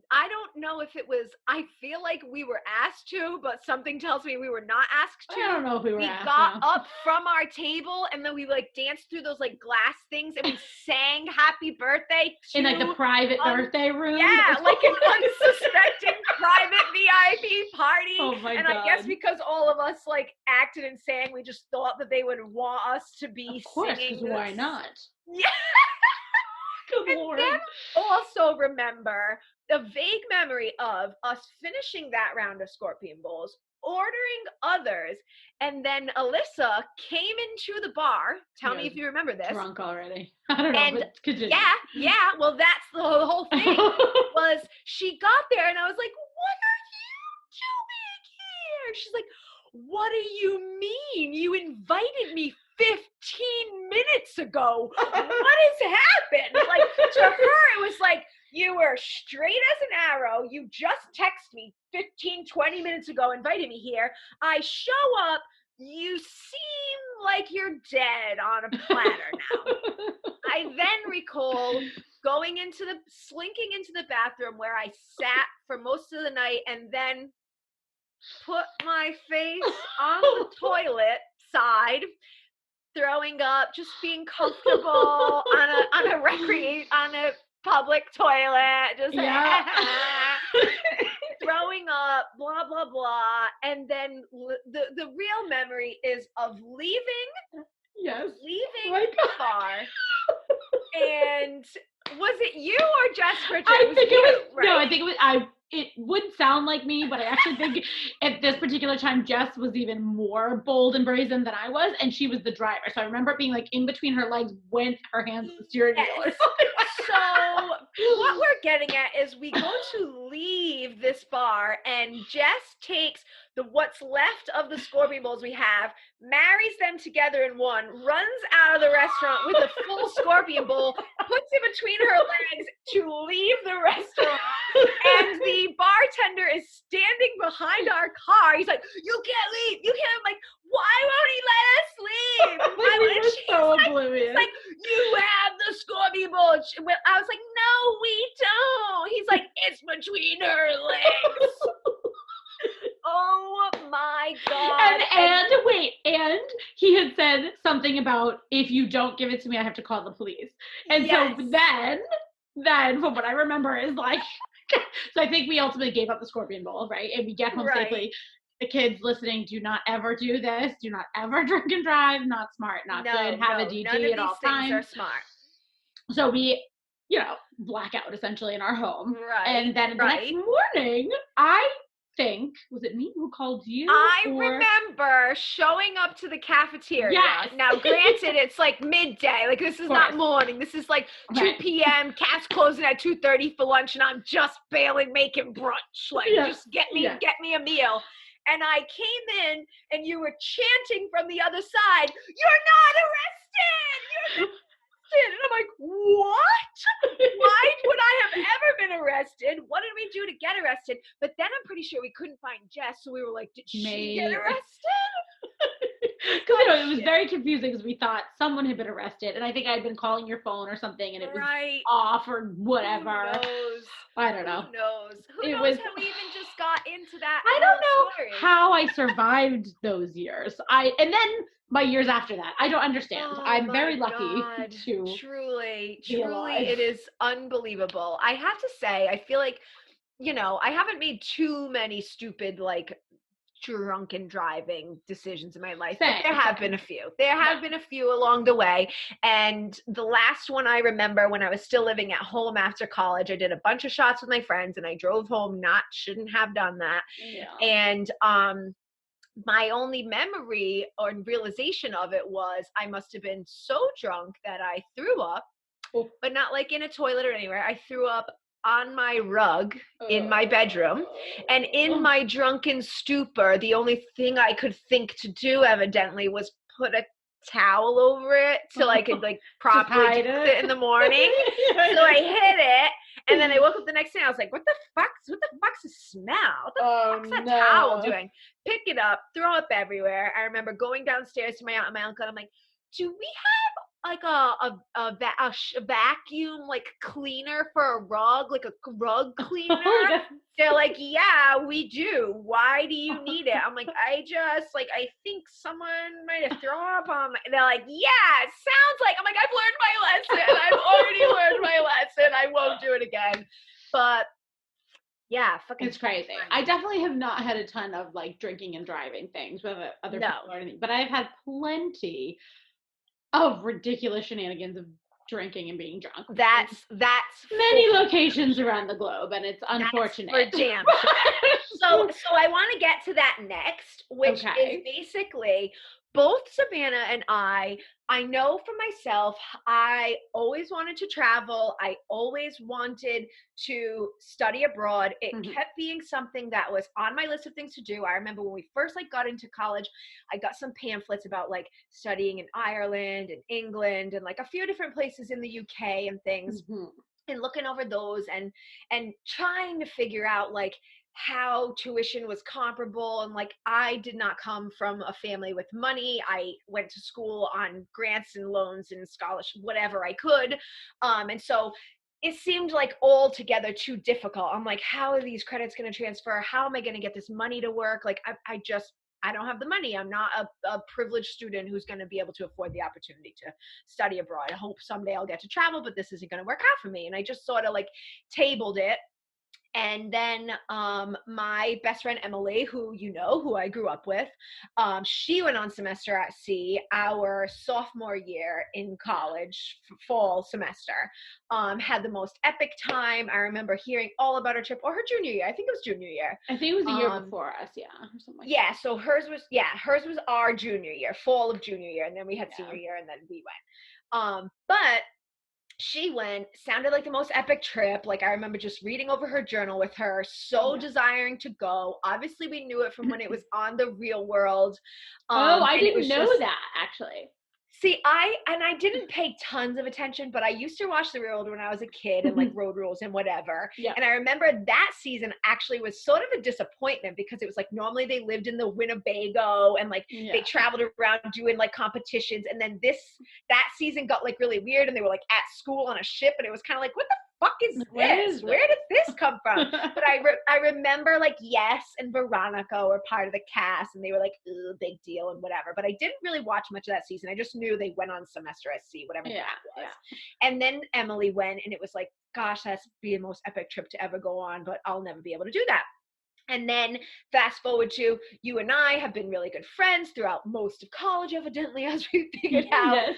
I don't know if it was, I feel like we were asked to, but something tells me we were not asked to. I don't know if we were asked. We got up from our table, and then we like danced through those like glass things, and we sang happy birthday in like the private birthday room. Yeah, like an unsuspecting private VIP party. Oh my God. And I guess because all of us like acted and sang, we just thought that they would want us to be of course, singing. Why not? Yeah. Good Lord. Then also remember the vague memory of us finishing that round of Scorpion Bowls, ordering others, and then Alyssa came into the bar. Tell me if you remember this. Drunk already. I don't know. And but continue. yeah. Well, that's the whole thing. Was she got there, and I was like, "What are you doing here?" She's like, "What do you mean? You invited me 15 minutes ago. What has happened?" Like, to her, it was like, you were straight as an arrow. You just texted me 15, 20 minutes ago, invited me here. I show up. You seem like you're dead on a platter now. I then recall slinking into the bathroom where I sat for most of the night, and then put my face on the toilet side, throwing up, just being comfortable on a public toilet, just throwing up, blah blah blah. And then the real memory is of leaving the bar. And was it you or Jessica? I think it was. Right? No, I think it was. It would sound like me, but I actually think at this particular time, Jess was even more bold and brazen than I was, and she was the driver. So I remember it being like in between her legs, went her hands on the steering wheel or something. So what we're getting at is we go to leave this bar, and Jess takes what's left of the Scorpion Bowls we have, marries them together in one, runs out of the restaurant with a full Scorpion Bowl, puts it between her legs to leave the restaurant, and the bartender is standing behind our car. He's like, "You can't leave. You can't." I'm like, "Why won't he let us leave?" She's so oblivious. Like, "You have the Scorpion Bowl." I was like, "No, we don't." He's like, "It's between her legs." Oh my God. And he had said something about, if you don't give it to me, I have to call the police. And so then from what I remember is like, so I think we ultimately gave up the Scorpion Bowl, right? And we get home safely. The kids listening, do not ever do this. Do not ever drink and drive. Not smart, not good. Have a DD at all times. None of these things are smart. So we, black out essentially in our home. Right. And then the next morning, I think, was it me who called you? I remember showing up to the cafeteria. Yes. Now, granted, it's like midday. Like, this is not morning. This is like 2 p.m. Cats closing at 2:30 for lunch, and I'm just barely making brunch. Like, just get me a meal. And I came in, and you were chanting from the other side, "You're not arrested! You're not arrested!" And I'm like, "What? Why would I have ever been arrested? What did we do to get arrested?" But then I'm pretty sure we couldn't find Jess, so we were like, "Did she get arrested?" Because it was very confusing, because we thought someone had been arrested, and I think I had been calling your phone or something, and it was off or whatever. Who knows? I don't know. Who knows? Who knows how we even just got into that? I don't know how I survived those years. And then my years after that, I don't understand. I'm very lucky to truly, alive. It is unbelievable. I have to say, I feel like, I haven't made too many stupid, like, drunken driving decisions in my life. But there have been a few. There have been a few along the way. And the last one I remember, when I was still living at home after college, I did a bunch of shots with my friends, and I drove home. Shouldn't have done that. Yeah. And my only memory or realization of it was I must have been so drunk that I threw up, but not like in a toilet or anywhere. I threw up on my rug in my bedroom, and in my drunken stupor, the only thing I could think to do evidently was put a towel over it till I could like properly deal with it in the morning. So I hid it, and then I woke up the next day and I was like, what the fuck's the smell? What the fuck's that towel doing? Pick it up, throw up everywhere. I remember going downstairs to my aunt and my uncle, and I'm like, do we have like a vacuum like cleaner for a rug, like a rug cleaner? They're like, yeah, we do. Why do you need it? I'm like, I think someone might have thrown up on my. They're like, yeah, it sounds like. I'm like, I've learned my lesson. I've already learned my lesson. I won't do it again. But yeah, fucking. It's crazy. I definitely have not had a ton of like drinking and driving things with other people or anything, but I've had plenty of ridiculous shenanigans of drinking and being drunk. That's many locations around the globe, and it's unfortunate. For damn sure. So I want to get to that next, which is basically both Savannah and I know for myself, I always wanted to travel. I always wanted to study abroad. It kept being something that was on my list of things to do. I remember when we first like got into college, I got some pamphlets about like studying in Ireland and England and like a few different places in the UK and things. And looking over those and trying to figure out like how tuition was comparable. And like, I did not come from a family with money. I went to school on grants and loans and scholarship, whatever I could. And so it seemed like altogether too difficult. I'm like, how are these credits going to transfer? How am I going to get this money to work? Like, I don't have the money. I'm not a privileged student who's going to be able to afford the opportunity to study abroad. I hope someday I'll get to travel, but this isn't going to work out for me. And I just sort of like tabled it. And then my best friend, Emily, who I grew up with, she went on semester at sea our sophomore year in college, fall semester, had the most epic time. I remember hearing all about her trip, or her junior year. I think it was junior year. I think it was a year before us, or something like that. So hers was our junior year, fall of junior year, and then we had senior year, and then we went. But she went, sounded like the most epic trip. Like, I remember just reading over her journal with her, so desiring to go. Obviously, we knew it from when it was on The Real World. I didn't know that, actually. See, I didn't pay tons of attention, but I used to watch The Real World when I was a kid and like Road Rules and whatever. Yeah. And I remember that season actually was sort of a disappointment because it was like normally they lived in the Winnebago and like they traveled around doing like competitions. And then that season got like really weird and they were like at school on a ship and it was kind of like, what the fuck is this? Where did this come from? But I remember like Yes and Veronica were part of the cast and they were like, ugh, big deal and whatever. But I didn't really watch much of that season. I just knew they went on semester at sea, whatever that was. Yeah. And then Emily went and it was like, gosh, that's be the most epic trip to ever go on, but I'll never be able to do that. And then fast forward to you and I have been really good friends throughout most of college, evidently, as we figured out. Yes.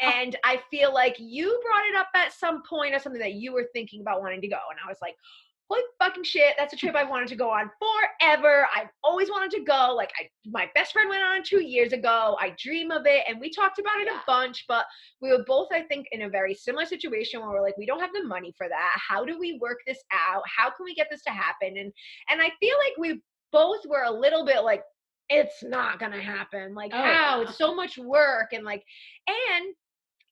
And I feel like you brought it up at some point or something that you were thinking about wanting to go. And I was like, holy fucking shit, that's a trip I wanted to go on forever. I've always wanted to go. Like, my best friend went on 2 years ago. I dream of it. And we talked about it a bunch, but we were both, I think, in a very similar situation where we're like, we don't have the money for that. How do we work this out? How can we get this to happen? And I feel like we both were a little bit like, it's not going to happen. Like, how? It's so much work. And like, and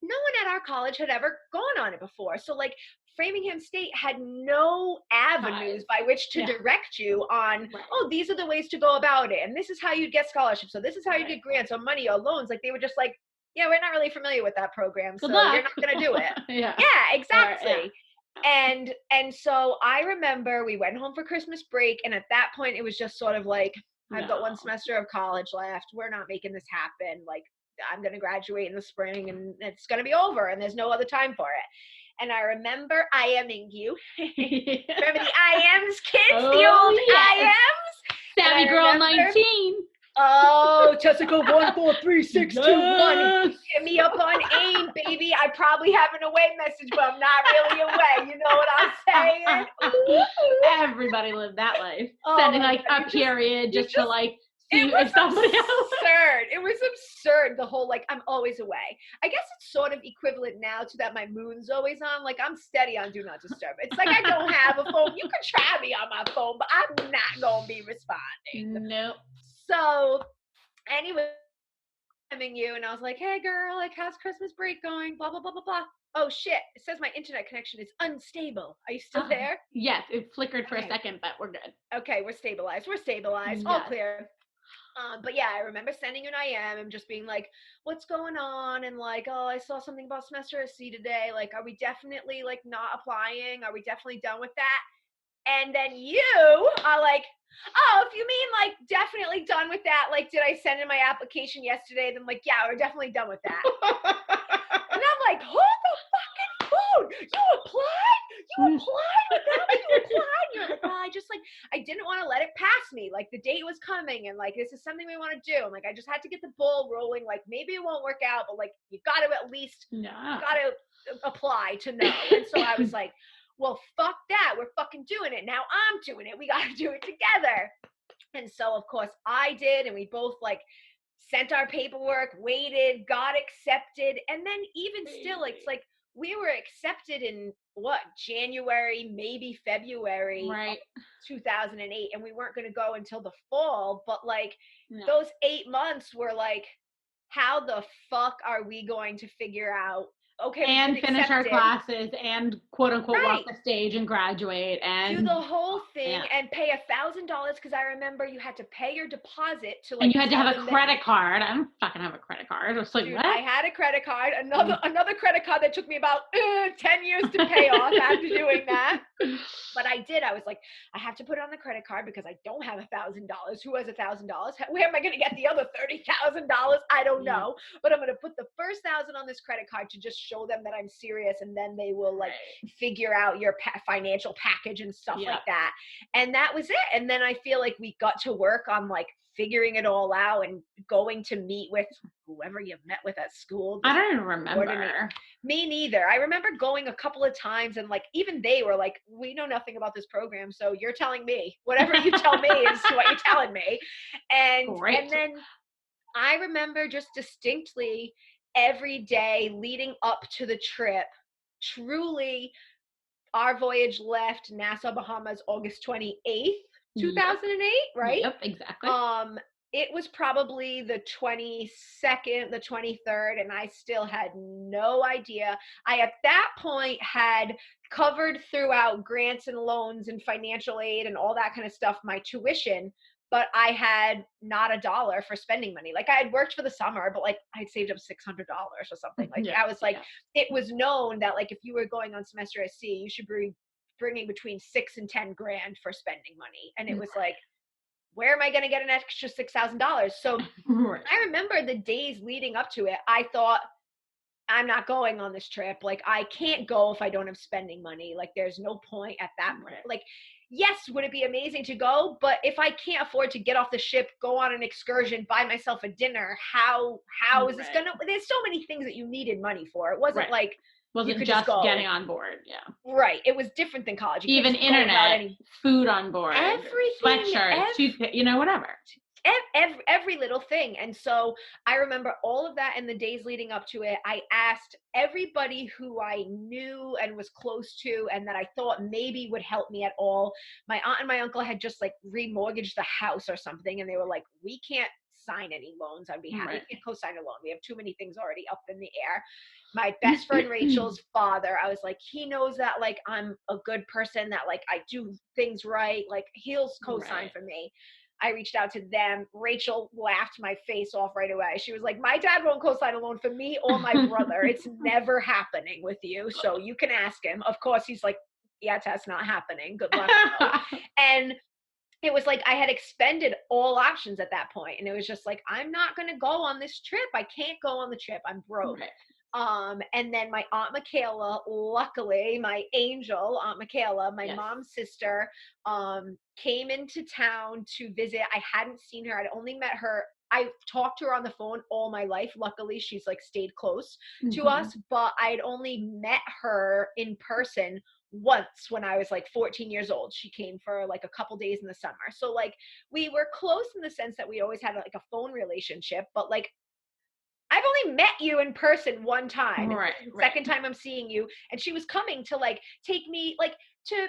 no one at our college had ever gone on it before. So like, Framingham State had no avenues by which to direct you on, these are the ways to go about it. And this is how you get scholarships. So this is how you get grants or money or loans. Like, they were just like, yeah, we're not really familiar with that program. So you're not going to do it. Yeah, exactly. And so I remember we went home for Christmas break. And at that point, it was just sort of like, I've got one semester of college left. We're not making this happen. Like, I'm going to graduate in the spring and it's going to be over and there's no other time for it. And I remember IMing you. Remember the IMs, kids? The old IMs? Savvy Girl 19. Oh, Tessica 1, 4, 3, 6, 2, 1. Hit me up on AIM, baby. I probably have an away message, but I'm not really away. You know what I'm saying? Everybody lived that life. Sending like a period just to like see if somebody else. Absurd. It was absurd. The whole, like, I'm always away. I guess it's sort of equivalent now to that my moon's always on. Like, I'm steady on Do Not Disturb. It's like I don't have a phone. You can try me on my phone, but I'm not going to be responding. Nope. So, anyway, you and I was like, hey girl, like, how's Christmas break going? Blah blah blah blah blah. Oh shit, it says my internet connection is unstable. Are you still there? Yes, it flickered for a second, but we're good. Okay, we're stabilized. All clear. But yeah, I remember sending you an IM and just being like, what's going on? And like, oh, I saw something about semester at C today. Like, are we definitely like not applying? Are we definitely done with that? And then you are like, oh, if you mean like definitely done with that, like, did I send in my application yesterday? Then like, yeah, we're definitely done with that. And I'm like, hold the fucking phone. You applied? You applied with that? You applied? You're like, oh, I didn't want to let it pass me. Like, the date was coming and like, this is something we want to do. And like, I just had to get the ball rolling. Like, maybe it won't work out, but like, you got to at least apply to know. And so I was like, well, fuck that. We're fucking doing it. Now I'm doing it. We got to do it together. And so, of course, I did. And we both, like, sent our paperwork, waited, got accepted. And then even still, it's like we were accepted in, January, maybe February right. 2008. And we weren't going to go until the fall. But, like, those 8 months were, like, how the fuck are we going to figure out? Okay, and finish our classes and quote unquote walk the stage and graduate and do the whole thing and pay $1,000 because I remember you had to pay your deposit to like. And you had to have a credit card. I don't fucking have a credit card. I was like, dude, what? I had a credit card. Another credit card that took me about 10 years to pay off after doing that. But I did. I was like, I have to put it on the credit card because I don't have $1,000. Who has $1,000? Where am I going to get the other $30,000? I don't know. But I'm going to put the first $1,000 on this credit card to just show them that I'm serious, and then they will like figure out your financial package and stuff like that. And that was it. And then I feel like we got to work on like figuring it all out and going to meet with whoever you met with at school. I don't even remember. Me neither. I remember going a couple of times and like even they were like, we know nothing about this program, so you're telling me. Whatever you tell me is what you're telling me. And then I remember just distinctly every day leading up to the trip, truly, our voyage left Nassau, Bahamas, August 28th, 2008, right? Yep, exactly. It was probably the 22nd, the 23rd, and I still had no idea. I, at that point, had covered throughout grants and loans and financial aid and all that kind of stuff, my tuition, but I had not $1 for spending money. Like, I had worked for the summer, but like I had saved up $600 or something. Like I was like, it was known that like if you were going on semester at sea, you should be bringing between $6,000 and $10,000 for spending money. And it was like, where am I going to get an extra $6,000? So I remember the days leading up to it, I thought, I'm not going on this trip. Like, I can't go if I don't have spending money. Like, there's no point at that point. Like, yes, would it be amazing to go? But if I can't afford to get off the ship, go on an excursion, buy myself a dinner, how is this going to, there's so many things that you needed money for. It wasn't like, wasn't just getting on board. Right. It was different than college. You even internet, food on board, everything, sweatshirts, toothpaste, whatever. Every little thing. And so I remember all of that in the days leading up to it. I asked everybody who I knew and was close to and that I thought maybe would help me at all. My aunt and my uncle had just like remortgaged the house or something, and they were like, we can't sign any loans on behalf. We can't co-sign a loan. We have too many things already up in the air. My best friend Rachel's father, I was like, he knows that like I'm a good person, that like I do things right, like he'll co-sign for me. I reached out to them. Rachel laughed my face off right away. She was like, my dad won't co-sign a loan for me or my brother. It's never happening with you, so you can ask him. Of course, he's like, yeah, Tess, not happening. Good luck. And it was like I had expended all options at that point. And it was just like, I'm not going to go on this trip. I can't go on the trip. I'm broke. And then my Aunt Michaela, luckily, my angel, Aunt Michaela, my mom's sister, came into town to visit. I hadn't seen her. I'd only met her. I've talked to her on the phone all my life. Luckily, she's like stayed close to us, but I'd only met her in person once when I was like 14 years old. She came for like a couple days in the summer. So like we were close in the sense that we always had like a phone relationship, but like I've only met you in person one time. Right. Second time I'm seeing you. And she was coming to like take me like to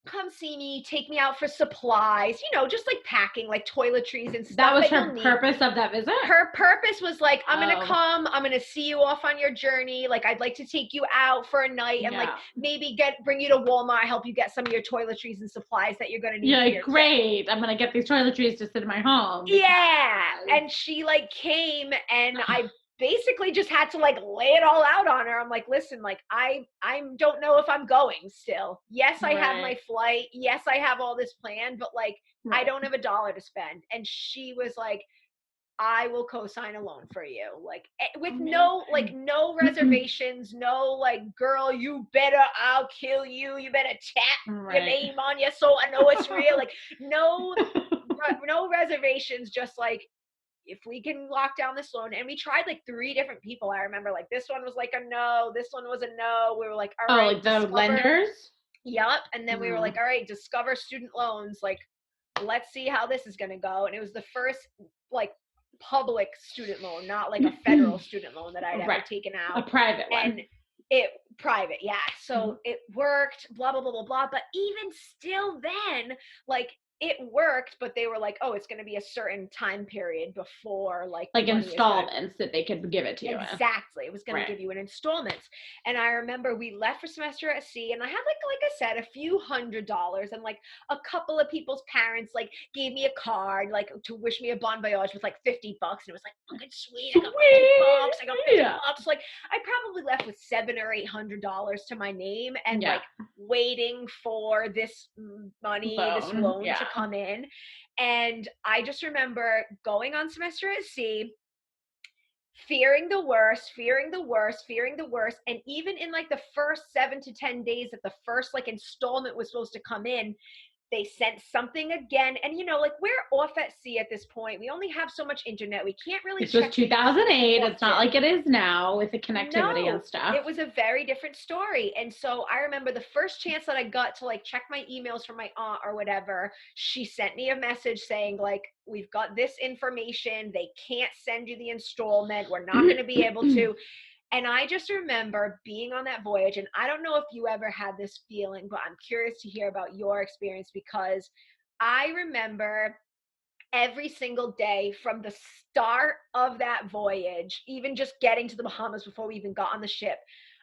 come see me, take me out for supplies, you know, just like packing, like toiletries and stuff. That was her purpose of that visit? Her purpose was like, I'm going to come, I'm going to see you off on your journey. Like, I'd like to take you out for a night and like maybe bring you to Walmart, help you get some of your toiletries and supplies that you're going to need. Yeah, great. I'm going to get these toiletries to sit in my home. Yeah. And she like came and I basically just had to like lay it all out on her. I'm like, listen, like I don't know if I'm going still. Yes, I have my flight. Yes, I have all this planned, but like I don't have $1 to spend. And she was like, I will co-sign a loan for you. Like with no reservations, no like, girl, you better, I'll kill you. You better tap your name on you so I know it's real. Like no reservations, just like, if we can lock down this loan. And we tried like 3 different people. I remember like this one was like a no, this one was a no. We were like, all right. Like the lenders? Yep. And then we were like, all right, Discover Student Loans. Like, let's see how this is going to go. And it was the first like public student loan, not like a federal student loan that I'd ever taken out. A private one. And private. Yeah. So it worked, blah, blah, blah, blah, blah. But even still then, like, it worked, but they were like, oh, it's going to be a certain time period before like installments that they could give it to you. Exactly. It was going to give you an installments. And I remember we left for semester at sea and I had like I said, a few $100 and like a couple of people's parents like gave me a card like to wish me a bon voyage with like $50. And it was like, fucking sweet. I got $50. I got $50. Like I probably left with $700 or $800 to my name and like waiting for this money, this loan to come in. And I just remember going on semester at sea, fearing the worst. And even in like the first 7 to 10 days that the first like installment was supposed to come in, they sent something again. And, you know, like we're off at sea at this point. We only have so much internet. We can't really. This was 2008. It's not like it is now with the connectivity and stuff. It was a very different story. And so I remember the first chance that I got to like check my emails from my aunt or whatever, she sent me a message saying like, we've got this information. They can't send you the installment. We're not going to be able to. And I just remember being on that voyage, and I don't know if you ever had this feeling, but I'm curious to hear about your experience, because I remember every single day from the start of that voyage, even just getting to the Bahamas before we even got on the ship,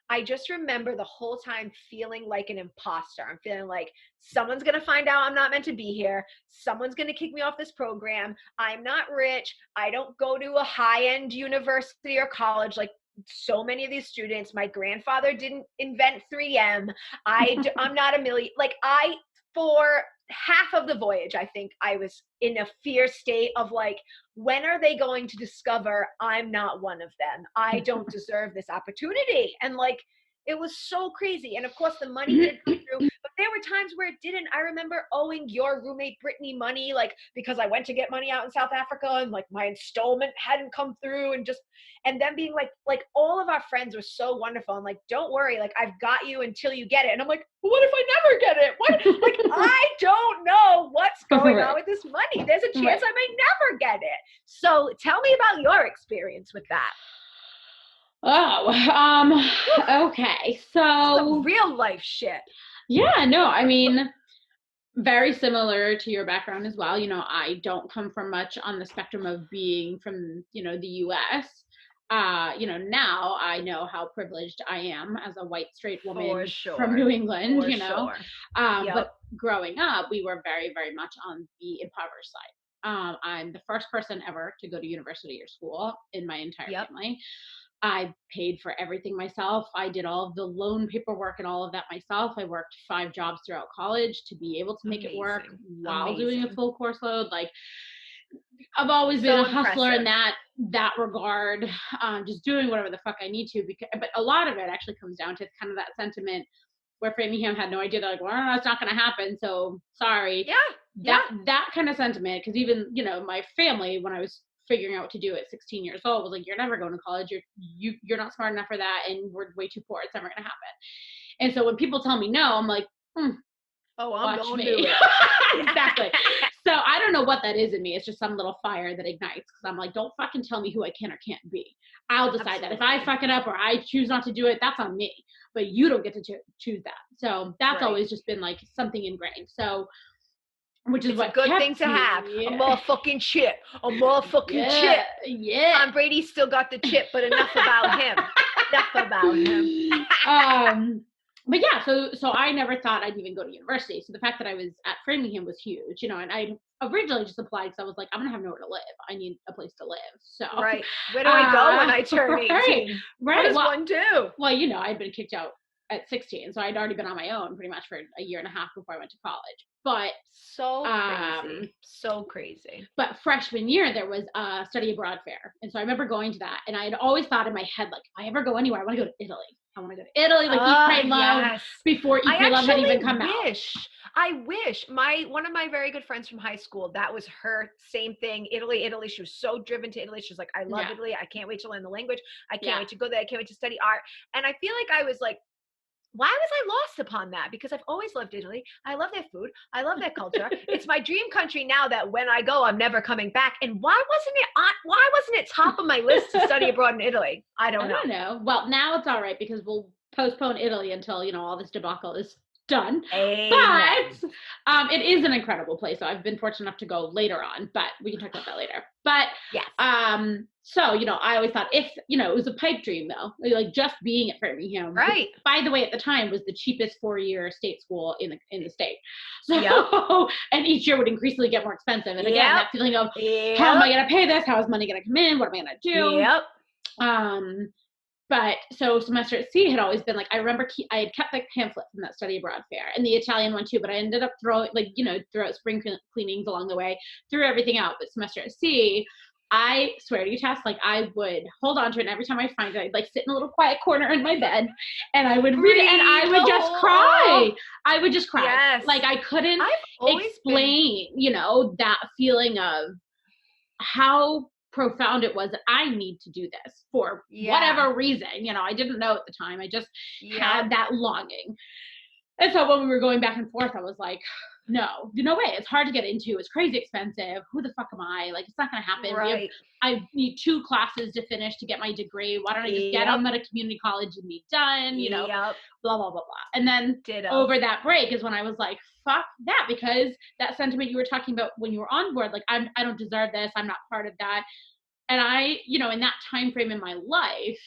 I just remember the whole time feeling like an imposter. I'm feeling like someone's going to find out I'm not meant to be here. Someone's going to kick me off this program. I'm not rich. I don't go to a high-end university or college like so many of these students. My grandfather didn't invent 3M. I'm not a million. Like for half of the voyage, I think I was in a fear state of like, when are they going to discover I'm not one of them? I don't deserve this opportunity. And like, it was so crazy. And of course the money did come through, but there were times where it didn't. I remember owing your roommate Brittany money, like because I went to get money out in South Africa and like my installment hadn't come through, and then being like all of our friends were so wonderful and like, don't worry, like I've got you until you get it. And I'm like, what if I never get it? What? Like I don't know what's going on with this money. There's a chance I may never get it. So tell me about your experience with that. Okay. So some real life shit. Yeah, no, I mean, very similar to your background as well. You know, I don't come from much on the spectrum of being from, you know, the US. You know, now I know how privileged I am as a white straight woman from New England, you know. But growing up, we were very, very much on the impoverished side. I'm the first person ever to go to university or school in my entire family. I paid for everything myself. I did all of the loan paperwork and all of that myself. I worked 5 jobs throughout college to be able to make it work while doing a full course load. Like, I've always been a hustler in that regard, just doing whatever the fuck I need to. But a lot of it actually comes down to kind of that sentiment where Framingham had no idea. They're like, well, it's not going to happen, so sorry. That kind of sentiment, because even, you know, my family, when I was figuring out what to do at 16 years old was like, you're never going to college. You're not smart enough for that. And we're way too poor. It's never going to happen. And so when people tell me no, I'm like, oh, I'm watch going me. to do it. Exactly. So I don't know what that is in me. It's just some little fire that ignites, because I'm like, don't fucking tell me who I can or can't be. I'll decide that. If I fuck it up or I choose not to do it, that's on me. But you don't get to choose that. So that's always just been like something ingrained. So, which is a good thing to have. A motherfucking chip. A motherfucking chip. Yeah. Tom Brady still got the chip, but enough about him. Enough about him. But yeah, so I never thought I'd even go to university. So the fact that I was at Framingham was huge, you know, and I originally just applied because I was like, I'm gonna have nowhere to live. I need a place to live. So right, where do I go when I turn 18? Right. What does one do? Well, you know, I'd been kicked out at 16, so I'd already been on my own pretty much for a year and a half before I went to college. But so crazy. But freshman year there was a study abroad fair, and so I remember going to that, and I had always thought in my head, like, if I ever go anywhere, I want to go to Italy. I want to go to Italy, like Eat, Pray, Love, before Eat, Pray, Love had even come out. I wish one of my very good friends from high school, that was her same thing. Italy. She was so driven to Italy. She was like, I love Italy. I can't wait to learn the language. I can't wait to go there. I can't wait to study art. And I feel like I was like, why was I lost upon that? Because I've always loved Italy. I love their food. I love their culture. It's my dream country now that when I go, I'm never coming back. And why wasn't it top of my list to study abroad in Italy? I don't know. Well, now it's all right because we'll postpone Italy until, you know, all this debacle is done. Amen. But it is an incredible place. So I've been fortunate enough to go later on, but we can talk about that later. But yes. So, you know, I always thought, if, you know, it was a pipe dream though, like just being at Framingham, right? Which, by the way, at the time was the cheapest 4-year state school in the state. So, and each year would increasingly get more expensive. And again, that feeling of how am I going to pay this? How is money going to come in? What am I going to do? But so semester at sea had always been like, I remember I had kept the pamphlet from that study abroad fair and the Italian one too, but I ended up throwing, like, you know, throughout spring cleanings along the way, threw everything out. But semester at sea, I swear to you, Tess, like I would hold on to it, and every time I find it, I'd like sit in a little quiet corner in my bed and I would read it and I would just cry. I would just cry. Yes. Like I couldn't explain, you know, that feeling of how profound it was that I need to do this for whatever reason. You know, I didn't know at the time. I just had that longing. And so when we were going back and forth, I was like, no way. It's hard to get into. It's crazy expensive. Who the fuck am I? Like, it's not going to happen. Right. I need 2 classes to finish to get my degree. Why don't I just get on at a community college and be done? You know, blah, blah, blah, blah. And then over that break is when I was like, fuck that, because that sentiment you were talking about when you were on board, like, I don't deserve this. I'm not part of that. And I, you know, in that time frame in my life,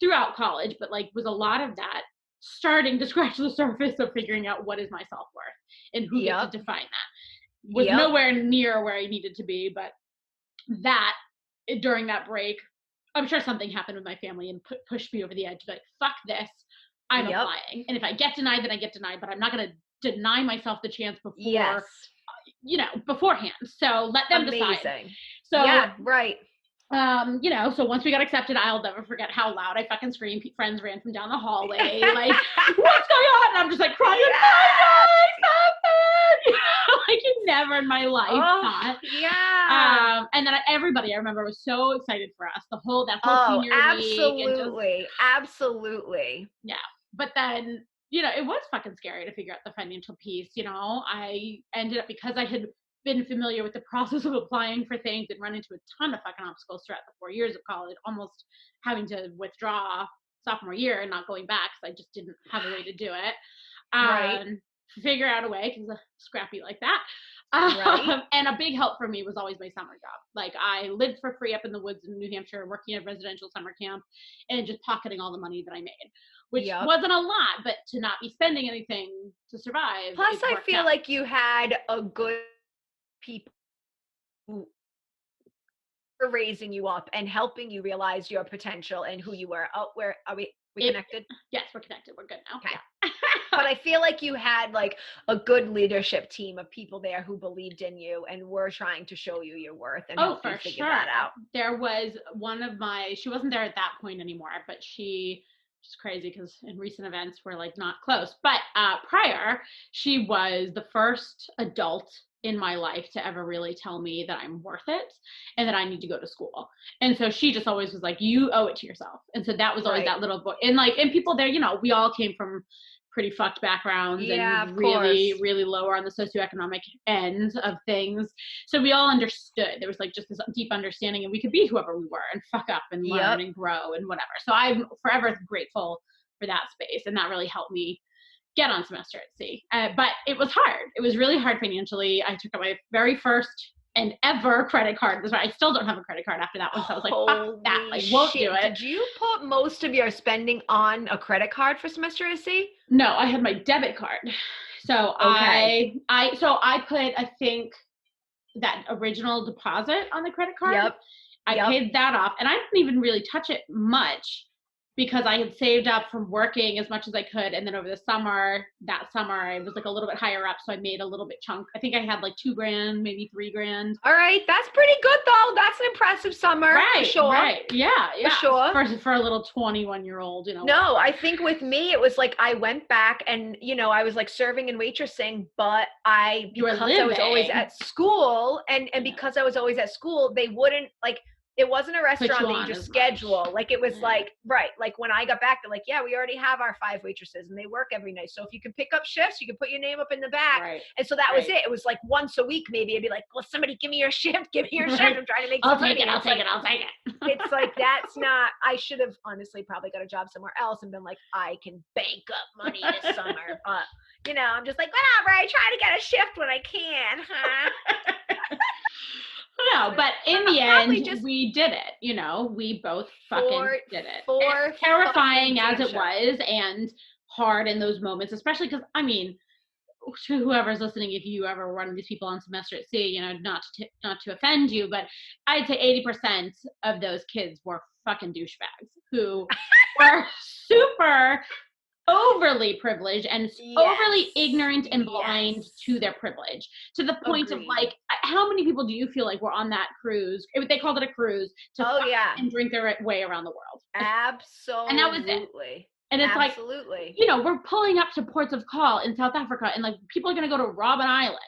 throughout college, but like was a lot of that starting to scratch the surface of figuring out what is my self-worth and who gets to define that. Was nowhere near where I needed to be, but that during that break, I'm sure something happened with my family and pushed me over the edge. Like, fuck this, I'm applying. And if I get denied, then I get denied, but I'm not going to deny myself the chance before, you know, beforehand. So let them decide. So, you know, so once we got accepted, I'll never forget how loud I fucking screamed. Friends ran from down the hallway, like, what's going on? And I'm just like crying, you know, like you never in my life thought. And then everybody I remember was so excited for us. The whole senior week. Absolutely. Yeah. But then, you know, it was fucking scary to figure out the financial piece. You know, I ended up, because I had been familiar with the process of applying for things and run into a ton of fucking obstacles throughout the 4 years of college, almost having to withdraw sophomore year and not going back because I just didn't have a way to do it. Figure out a way, because I'm scrappy like that. And a big help for me was always my summer job. Like, I lived for free up in the woods in New Hampshire, working at a residential summer camp and just pocketing all the money that I made, which wasn't a lot, but to not be spending anything to survive. Plus, I feel like you had a good people who were raising you up and helping you realize your potential and who you were. Oh, where are we connected? Yes, we're connected. We're good now. Okay. But I feel like you had like a good leadership team of people there who believed in you and were trying to show you your worth and help you figure that out. There was one of she wasn't there at that point anymore, but she is crazy because in recent events we're like not close. But prior, she was the first adult in my life to ever really tell me that I'm worth it and that I need to go to school. And so she just always was like, you owe it to yourself. And so that was always that little book. And like, and people there, you know, we all came from pretty fucked backgrounds and really, really lower on the socioeconomic end of things. So we all understood. There was like just this deep understanding, and we could be whoever we were and fuck up and learn and grow and whatever. So I'm forever grateful for that space, and that really helped me get on semester at sea. But it was hard. It was really hard financially. I took out my very first and ever credit card. That's right. I still don't have a credit card after that one. So I was like, fuck that. I won't do it. Did you put most of your spending on a credit card for semester at sea? No, I had my debit card. So I put, I think, that original deposit on the credit card. I paid that off, and I didn't even really touch it much because I had saved up from working as much as I could. And then over the summer, that summer, I was like a little bit higher up. So I made a little bit chunk. I think I had like $2,000, maybe $3,000. All right. That's pretty good though. That's an impressive summer. Right. For sure. Right. Yeah. Yeah. For sure. For a little 21-year-old, you know. No, I think with me, it was like, I went back and, you know, I was like serving and waitressing, but because I was always at school and because I was always at school, they wouldn't like, it wasn't a restaurant that you just schedule. Like it was like, right. Like when I got back, they're like, yeah, we already have our 5 waitresses and they work every night. So if you can pick up shifts, you can put your name up in the back. Right. And so that was it. It was like once a week, maybe I'd be like, well, somebody give me your shift. Give me your shift. I'm trying to make some money. I'll take it. It's like, that's not, I should have honestly probably got a job somewhere else and been like, I can bank up money this summer. But, you know, I'm just like, whatever. I try to get a shift when I can, huh? No, but in the end, we did it. You know, we both fucking did it. As terrifying as it was, and hard in those moments, especially because, I mean, to whoever's listening, if you ever run these people on semester at sea, you know, not to offend you, but I'd say 80% of those kids were fucking douchebags who were super overly privileged and overly ignorant and blind to their privilege, to the point of like, how many people do you feel like were on that cruise? They called it a cruise to and drink their way around the world. Absolutely. And that was it. And it's like, you know, we're pulling up to ports of call in South Africa, and like people are going to go to Robben Island,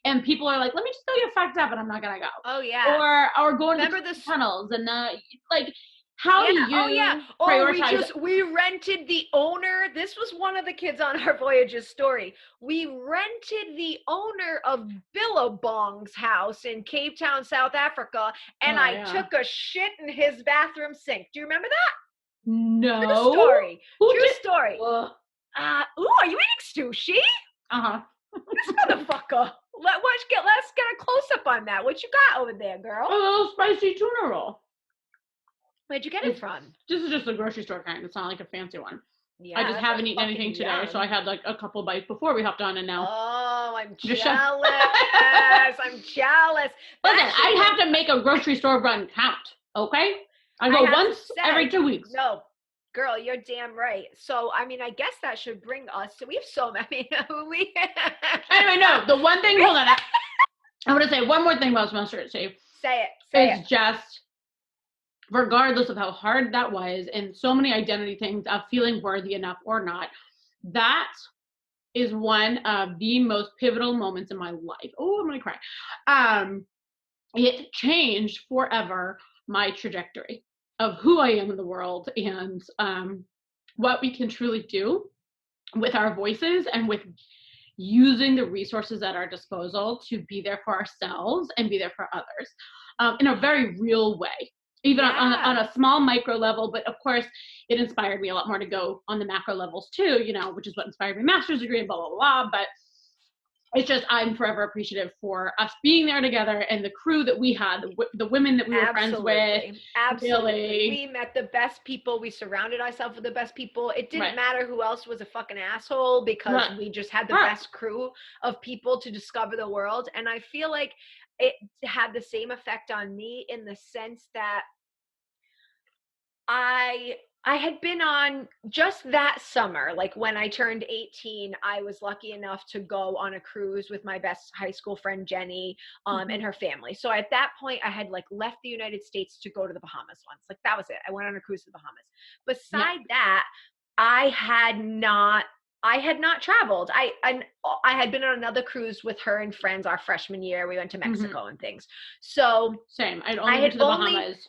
and people are like, let me just go get fucked up, and I'm not going to go. Oh yeah. Or going to the tunnels and like. How do you prioritize? We rented the owner. This was one of the kids on our voyage's story. We rented the owner of Billabong's house in Cape Town, South Africa, and I took a shit in his bathroom sink. Do you remember that? No. True story. True story. Ooh, are you eating sushi? This motherfucker. Let's get a close up on that. What you got over there, girl? A little spicy tuna roll. Where'd you get it from? This is just a grocery store kind. It's not like a fancy one. Yeah, I just haven't eaten anything today, so I had like a couple bites before we hopped on, and now. Oh, I'm jealous. I'm jealous. Listen, I have to make a grocery store run count, okay? I go once every 2 weeks. No, girl, you're damn right. So, I mean, I guess that should bring us. So we have so many. Anyway, no, the one thing, hold on. I want to say one more thing about semester at sea. Say it. It's just, regardless of how hard that was, and so many identity things of feeling worthy enough or not, that is one of the most pivotal moments in my life. Oh, I'm gonna cry. It changed forever my trajectory of who I am in the world, and what we can truly do with our voices and with using the resources at our disposal to be there for ourselves and be there for others in a very real way. Even on a small micro level, but of course it inspired me a lot more to go on the macro levels too, you know, which is what inspired my master's degree and blah, blah, blah. But it's just, I'm forever appreciative for us being there together and the crew that we had, the women that we were friends with. Absolutely. We met the best people. We surrounded ourselves with the best people. It didn't matter who else was a fucking asshole because we just had the best crew of people to discover the world. And I feel like it had the same effect on me in the sense that I had been on just that summer, like when I turned 18, I was lucky enough to go on a cruise with my best high school friend, Jenny, and her family. So at that point I had like left the United States to go to the Bahamas once. Like that was it. I went on a cruise to the Bahamas. Beside that, I had not traveled. I had been on another cruise with her and friends our freshman year. We went to Mexico and things. So same. I'd only been to the Bahamas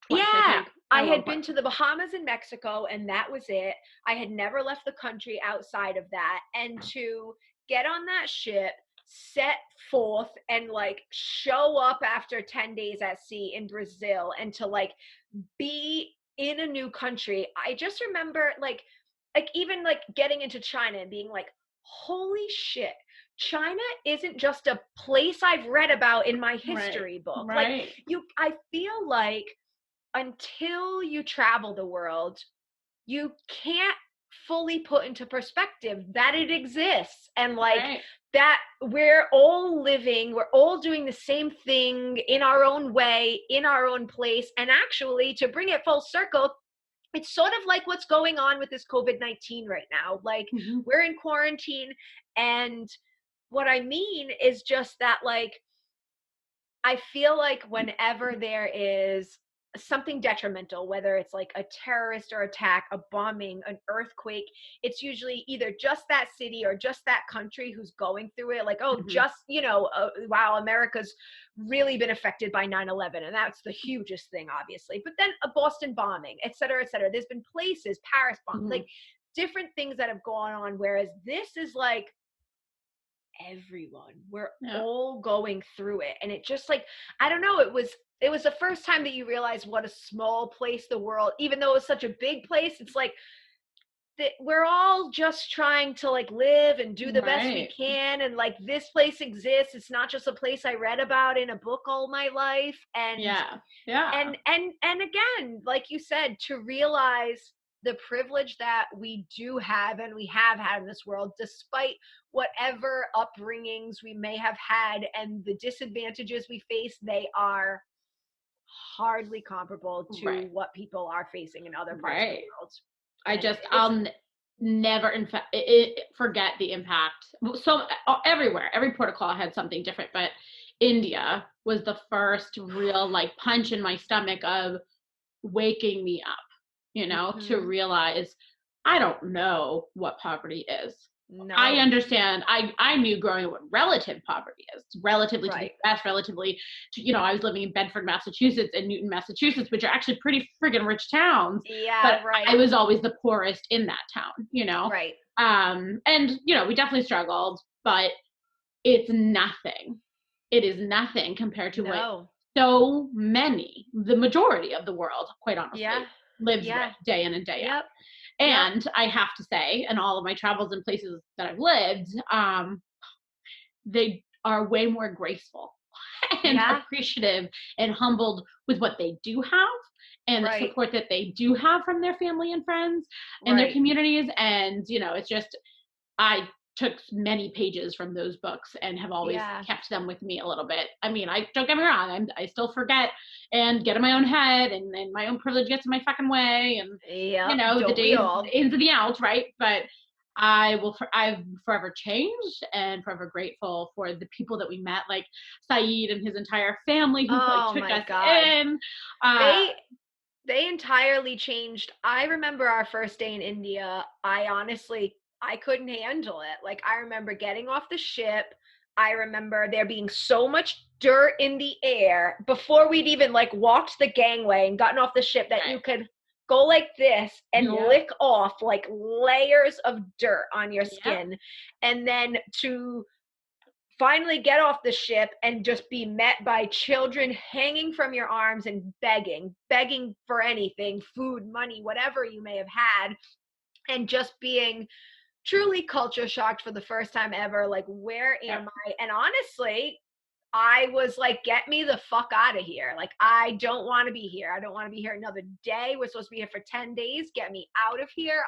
twice, I think. I had been to the Bahamas and Mexico, and that was it. I had never left the country outside of that. And to get on that ship, set forth, and like show up after 10 days at sea in Brazil, and to like be in a new country. I just remember like even like getting into China and being like, holy shit, China isn't just a place I've read about in my history book. Right. Like I feel like until you travel the world, you can't fully put into perspective that it exists, and like that we're all living, we're all doing the same thing in our own way, in our own place. And actually, to bring it full circle, it's sort of like what's going on with this COVID-19 right now. Like we're in quarantine, and what I mean is just that, like, I feel like whenever there is something detrimental, whether it's like a terrorist or attack, a bombing, an earthquake, it's usually either just that city or just that country who's going through it. Like, oh, just, wow, America's really been affected by 9/11. And that's the hugest thing, obviously. But then a Boston bombing, et cetera, et cetera. There's been places, Paris bombing, like different things that have gone on. Whereas this is like, everyone, we're all going through it. And it just like, I don't know, it was the first time that you realize what a small place the world, even though it's such a big place, it's like that we're all just trying to like live and do the best we can. And like, this place exists. It's not just a place I read about in a book all my life. And and again, like you said, to realize the privilege that we do have and we have had in this world, despite whatever upbringings we may have had and the disadvantages we face, they are hardly comparable to what people are facing in other parts of the world. I'll never forget the impact. So everywhere, every protocol had something different, but India was the first real like punch in my stomach of waking me up, to realize I don't know what poverty is. No. I understand. I knew growing up what relative poverty is, relatively to the US, relatively to, I was living in Bedford, Massachusetts and Newton, Massachusetts, which are actually pretty friggin' rich towns. Yeah, but I was always the poorest in that town, Right. And, we definitely struggled, but it's nothing. It is nothing compared to what so many, the majority of the world, quite honestly, lives with day in and day out. And I have to say, in all of my travels and places that I've lived, they are way more graceful and appreciative and humbled with what they do have and the support that they do have from their family and friends and their communities. And, it's just, I took many pages from those books and have always kept them with me a little bit. I mean, don't get me wrong, I still forget and get in my own head, and my own privilege gets in my fucking way, and the days, the ins and the outs, right? But I've forever changed and forever grateful for the people that we met, like Saeed and his entire family who took us in. They entirely changed. I remember our first day in India. I couldn't handle it. Like, I remember getting off the ship. I remember there being so much dirt in the air before we'd even like walked the gangway and gotten off the ship that you could go like this and lick off like layers of dirt on your skin. And then to finally get off the ship and just be met by children hanging from your arms and begging for anything, food, money, whatever you may have had, and just being truly culture shocked for the first time ever. Like, where am I? And honestly, I was like, get me the fuck out of here. Like, I don't want to be here. I don't want to be here another day. We're supposed to be here for 10 days. Get me out of here.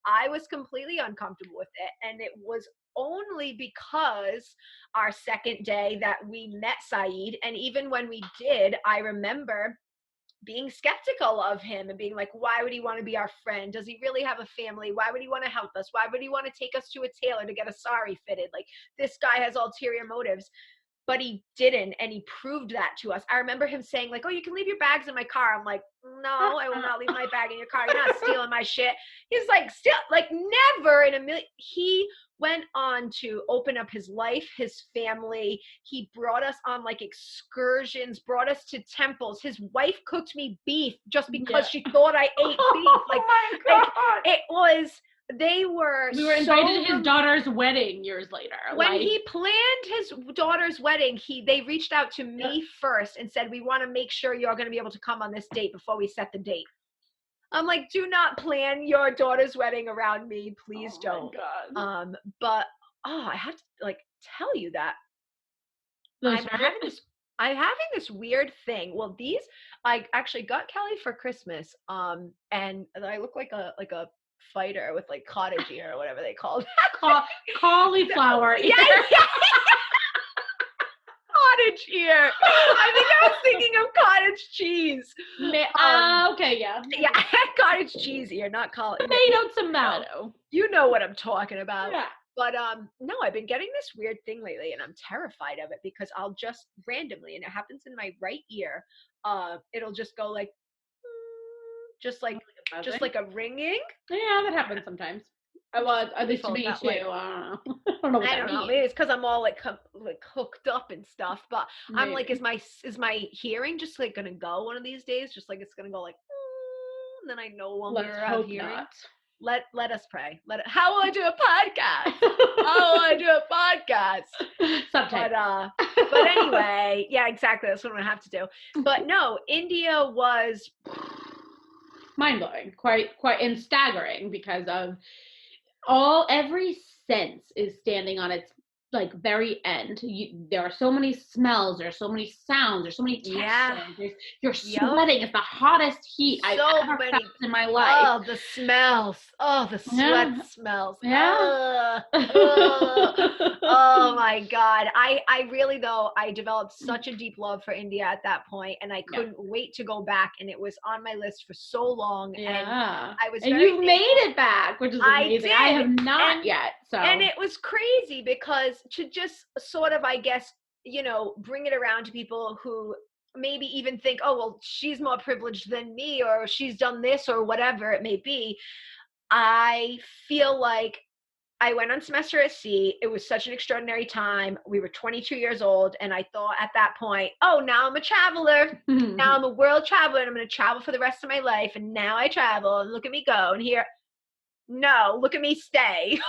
I was completely uncomfortable with it. And it was only because our second day that we met Saeed. And even when we did, I remember being skeptical of him and being like, why would he want to be our friend? Does he really have a family? Why would he want to help us? Why would he want to take us to a tailor to get a sari fitted? Like, this guy has ulterior motives. but he didn't, and he proved that to us. I remember him saying like, oh, you can leave your bags in my car. I'm like, no, I will not leave my bag in your car. You're not stealing my shit. He's like, still, like, never in a million. He went on to open up his life, his family. He brought us on like excursions, brought us to temples. His wife cooked me beef just because she thought I ate beef. Like, oh my God. It was, we were invited to his daughter's wedding years later. When he planned his daughter's wedding, they reached out to me first and said, we want to make sure you're going to be able to come on this date before we set the date. I'm like, do not plan your daughter's wedding around me. Please don't. My God. But I have to like tell you that I'm having this weird thing. Well, I actually got Kelly for Christmas. And I look like a fighter with like cottage ear or whatever they call it. Cauliflower ear. Yeah. Cottage ear. I think I was thinking of cottage cheese. Okay, yeah. Yeah, I had cottage cheese ear, not tomato. You know what I'm talking about. Yeah. But no, I've been getting this weird thing lately, and I'm terrified of it because I'll just randomly, and it happens in my right ear. It'll just go like, just like a ringing. Yeah, that happens sometimes. Well, at least to me too. I don't know. I don't know. Maybe it's because I'm all like hooked up and stuff. But maybe. I'm like, is my hearing just like gonna go one of these days? Just like it's gonna go like, and then I no longer have hearing. Not. Let us pray. How will I do a podcast? How will I do a podcast? Sometime. But anyway, yeah, exactly. That's what I'm gonna have to do. But no, India was mind-blowing, quite and staggering because of every sense is standing on its like very end. There are so many smells, there's so many sounds, there's so many textures. You're sweating. It's the hottest heat I've ever felt in my life. Oh, the smells. Oh, the sweat smells. Yeah. Oh my God. I really though, I developed such a deep love for India at that point, and I couldn't wait to go back, and it was on my list for so long. Yeah. And I was and you made it back, which is amazing. I have not yet. So. And it was crazy because to just sort of, I guess, bring it around to people who maybe even think, oh, well, she's more privileged than me, or she's done this, or whatever it may be. I feel like I went on semester at sea. It was such an extraordinary time. We were 22 years old, and I thought at that point, oh, now I'm a traveler. Now I'm a world traveler, and I'm going to travel for the rest of my life. And now I travel, and look at me go. And here, no, look at me stay.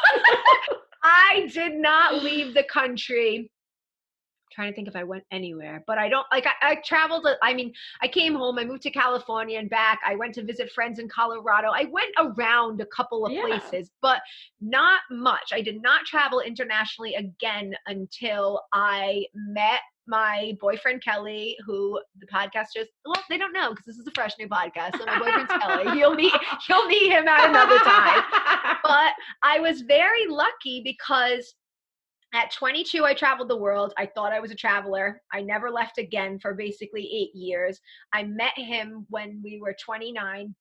I did not leave the country. I'm trying to think if I went anywhere, but I traveled. I came home, I moved to California and back. I went to visit friends in Colorado. I went around a couple of places, but not much. I did not travel internationally again until I met my boyfriend, Kelly, who the podcasters, well, they don't know because this is a fresh new podcast. So my boyfriend's Kelly. You'll meet him at another time. But I was very lucky because at 22, I traveled the world. I thought I was a traveler. I never left again for basically 8 years. I met him when we were 29,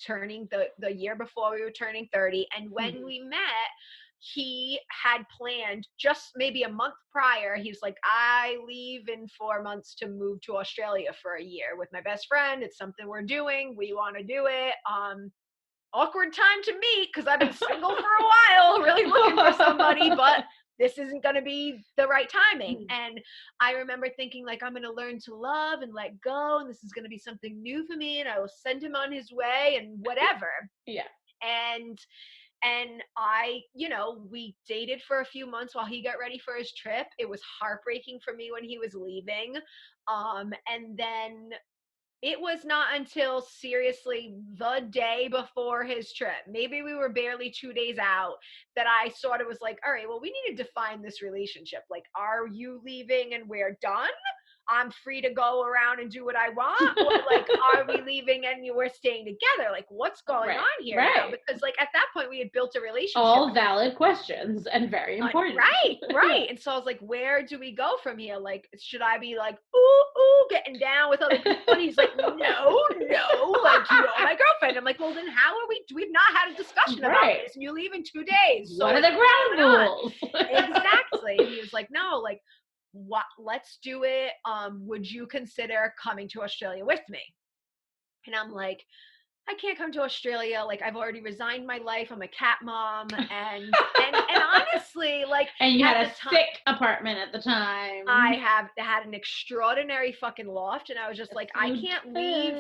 turning the year before we were turning 30. And when we met, he had planned just maybe a month prior. He was like, I leave in 4 months to move to Australia for a year with my best friend. It's something we're doing. We want to do it. Awkward time to meet because I've been single for a while, really looking for somebody, but this isn't going to be the right timing. And I remember thinking like, I'm going to learn to love and let go. And this is going to be something new for me. And I will send him on his way and whatever. Yeah. And I, we dated for a few months while he got ready for his trip. It was heartbreaking for me when he was leaving. And then it was not until seriously the day before his trip, maybe we were barely 2 days out, that I sort of was like, all right, well, we need to define this relationship. Like, are you leaving and we're done? I'm free to go around and do what I want? Or like, are we leaving and we're staying together? Like, what's going on here now? Because like at that point we had built a relationship. All valid questions and very important. Right. And so I was like, where do we go from here? Like, should I be like, ooh, getting down with other people? And he's like, no, like, my girlfriend. I'm like, well, then how are we've not had a discussion about this, and you leave in 2 days. So what are the ground rules? Exactly. And he was like, no, like, let's do it. Would you consider coming to Australia with me? And I'm like, I can't come to Australia. Like, I've already resigned my life. I'm a cat mom. And honestly, like, and you had a sick apartment at the time. I had an extraordinary fucking loft, and I was just like, I can't leave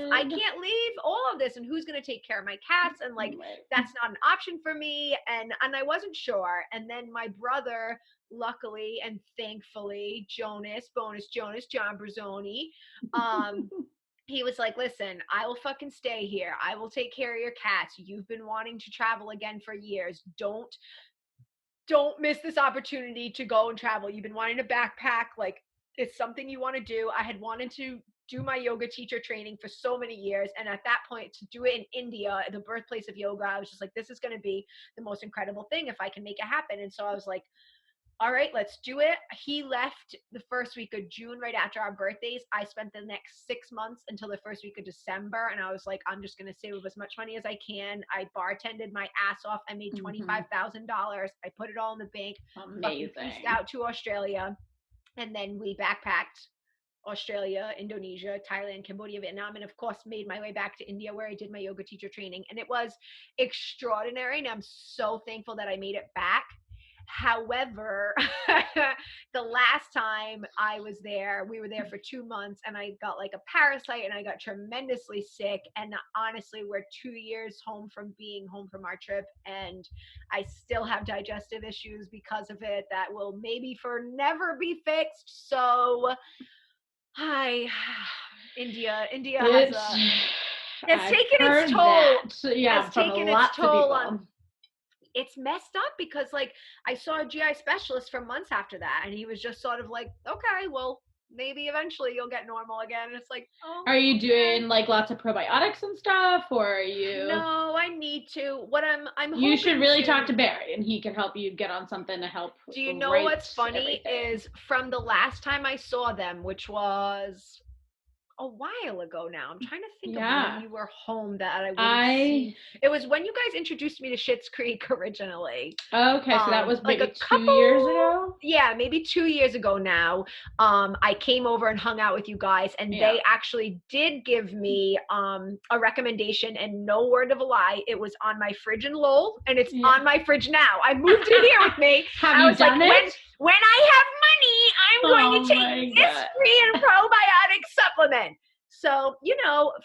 all of this, and who's going to take care of my cats? And like, that's not an option for me. And I wasn't sure. And then my brother, luckily and thankfully, John Bruzzoni, he was like, listen, I will fucking stay here. I will take care of your cats. You've been wanting to travel again for years. Don't miss this opportunity to go and travel. You've been wanting to backpack. Like, it's something you want to do. I had wanted to do my yoga teacher training for so many years. And at that point, to do it in India, the birthplace of yoga, I was just like, this is going to be the most incredible thing if I can make it happen. And so I was like, all right, let's do it. He left the first week of June, right after our birthdays. I spent the next 6 months until the first week of December. And I was like, I'm just going to save up as much money as I can. I bartended my ass off. I made $25,000. I put it all in the bank. Amazing. Pieced out to Australia. And then we backpacked Australia, Indonesia, Thailand, Cambodia, Vietnam, and of course made my way back to India where I did my yoga teacher training. And it was extraordinary. And I'm so thankful that I made it back. However, the last time I was there, we were there for 2 months, and I got like a parasite, and I got tremendously sick. And honestly, we're 2 years home from being home from our trip, and I still have digestive issues because of it that will maybe never be fixed. So, India has taken its toll. Has taken its toll on. It's messed up because like I saw a GI specialist for months after that, and he was just sort of like, okay, well, maybe eventually you'll get normal again. And it's like, oh, are you doing like lots of probiotics and stuff, or are you? No, I need to. What I'm you should really talk to Barry, and he can help you get on something to help. Do you know what's funny is from the last time I saw them, which was a while ago now. I'm trying to think of when you were home that I would have seen. It was when you guys introduced me to Schitt's Creek originally. Okay, so that was maybe like 2 years ago? Yeah, maybe 2 years ago now. I came over and hung out with you guys, and they actually did give me a recommendation, and no word of a lie, it was on my fridge in Lowell, and it's on my fridge now. I moved it here with me. Have you done it? When I have money, I'm going to take this free and probiotic supplement. So,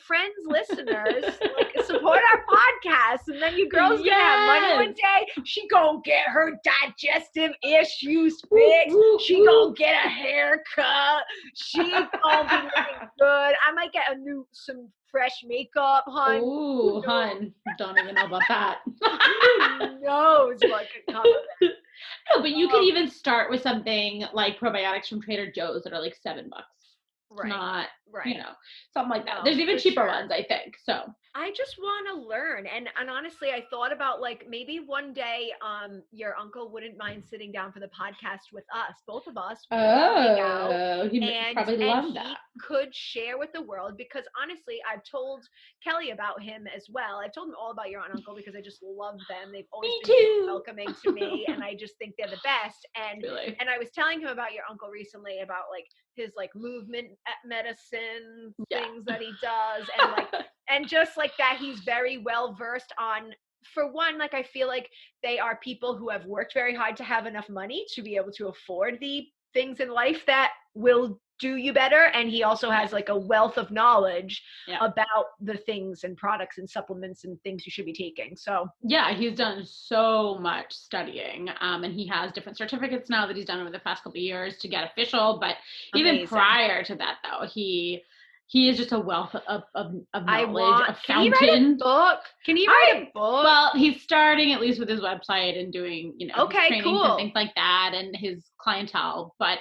friends, listeners, like, support our podcast, and then you girls can have money one day. She gonna get her digestive issues fixed. She gonna get a haircut. She gonna be looking good. I might get some fresh makeup, hun. Ooh, hun. Don't even know about that. Who knows what could come of it? No, but you could even start with something like probiotics from Trader Joe's that are like $7. Right. Not, something like that. There's even cheaper ones, I think. So I just want to learn. And honestly, I thought about like maybe one day your uncle wouldn't mind sitting down for the podcast with us, both of us. He'd probably love that. He could share with the world, because honestly, I've told Kelly about him as well. I've told him all about your aunt and uncle because I just love them. They've always been welcoming to me, and I just think they're the best. And and I was telling him about your uncle recently, about like his like movement medicine things that he does, and like and just like that he's very well versed on, for one, like I feel like they are people who have worked very hard to have enough money to be able to afford the things in life that will do you better, and he also has like a wealth of knowledge about the things and products and supplements and things you should be taking. So he's done so much studying, and he has different certificates now that he's done over the past couple of years to get official, but even prior to that though, he is just a wealth of knowledge, a fountain. Can he write a book? Well, he's starting at least with his website and doing, his trainings and things like that, and his clientele. But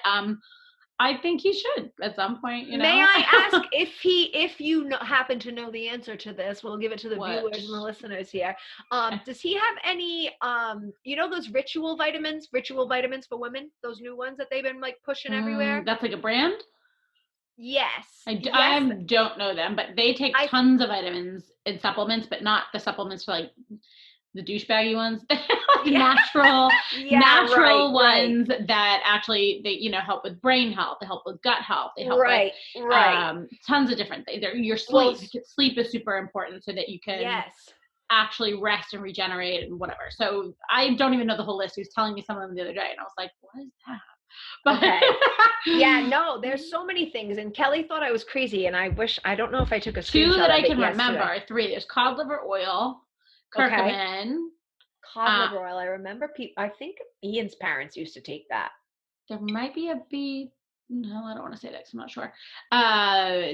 I think he should at some point, May I ask if you happen to know the answer to this? We'll give it to the viewers and the listeners here. Does he have any, those ritual vitamins for women, those new ones that they've been like pushing everywhere? That's like a brand? Yes. I don't know them, but they take tons of vitamins and supplements, but not the supplements for like the douchebaggy ones, natural ones that actually, they, you know, help with brain health, they help with gut health, they help with tons of different things. Your sleep, sleep is super important so that you can actually rest and regenerate and whatever. So I don't even know the whole list. He was telling me some of them the other day and I was like, what is that? Okay. Yeah, no, there's so many things. And Kelly thought I was crazy. And I don't know if I took a screenshot. 2 that I can remember, 3. There's cod liver oil, curcumin. Cod liver oil. I remember I think Ian's parents used to take that. There might be a B. No, I don't want to say that because I'm not sure.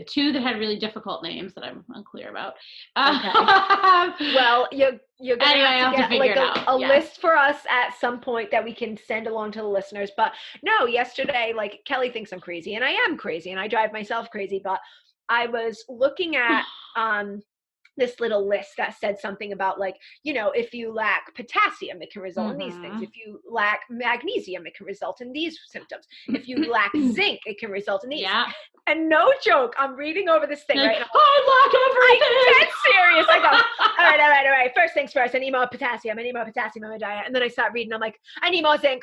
2 that had really difficult names that I'm unclear about. Okay. Well, you're going to have to get like a list for us at some point that we can send along to the listeners. But no, yesterday, like Kelly thinks I'm crazy and I am crazy and I drive myself crazy. But I was looking at this little list that said something about like, you know, if you lack potassium, it can result in these things. If you lack magnesium, it can result in these symptoms. If you lack zinc, it can result in these. Yeah. And no joke, I'm reading over this thing, right? I lack everything. I'm dead serious. I go, all right. First things first, I need more potassium. I need more potassium in my diet. And then I start reading, I'm like, I need more zinc.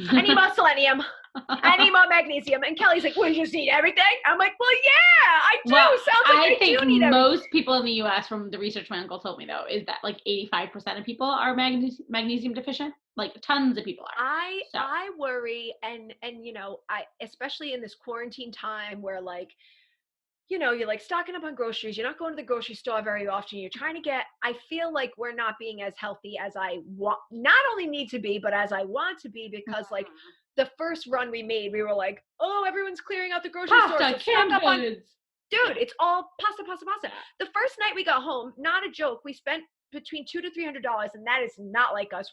I need more selenium. I need more magnesium. And Kelly's like, well, you just need everything? I'm like, well, yeah, I do. Well, sounds like I think do need most people in the U.S., from the research my uncle told me, though, is that like 85% of people are magnesium deficient. Like tons of people are. I worry, and you know, especially in this quarantine time where like, you know, you're like stocking up on groceries. You're not going to the grocery store very often. You're trying to I feel like we're not being as healthy as I not only need to be, but as I want to be, because like the first run we made, we were like, oh, everyone's clearing out the grocery store. So stock up on, dude, it's all pasta. The first night we got home, not a joke, we spent between $200 to $300, and that is not like us.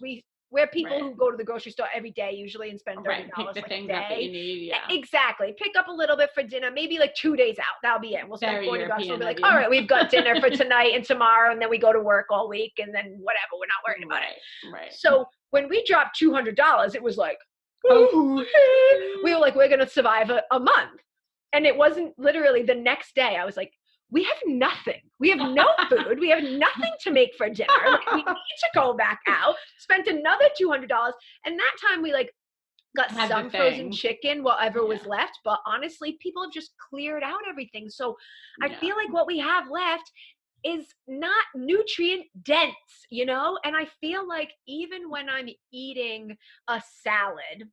We're people who go to the grocery store every day usually and spend $30 pick the like things a day. Up that you need, Exactly. Pick up a little bit for dinner, maybe like 2 days out. That'll be it. We'll spend $40. We'll be like, all right, we've got dinner for tonight and tomorrow, and then we go to work all week, and then whatever. We're not worried about it. Right. So when we dropped $200, it was like, we were like, we're going to survive a month. And it wasn't literally the next day. I was like, we have nothing. We have no food. We have nothing to make for dinner. Like, we need to go back out. Spent another $200. And that time we like got some frozen chicken, whatever was left. But honestly, people have just cleared out everything. So I feel like what we have left is not nutrient dense, you know? And I feel like even when I'm eating a salad,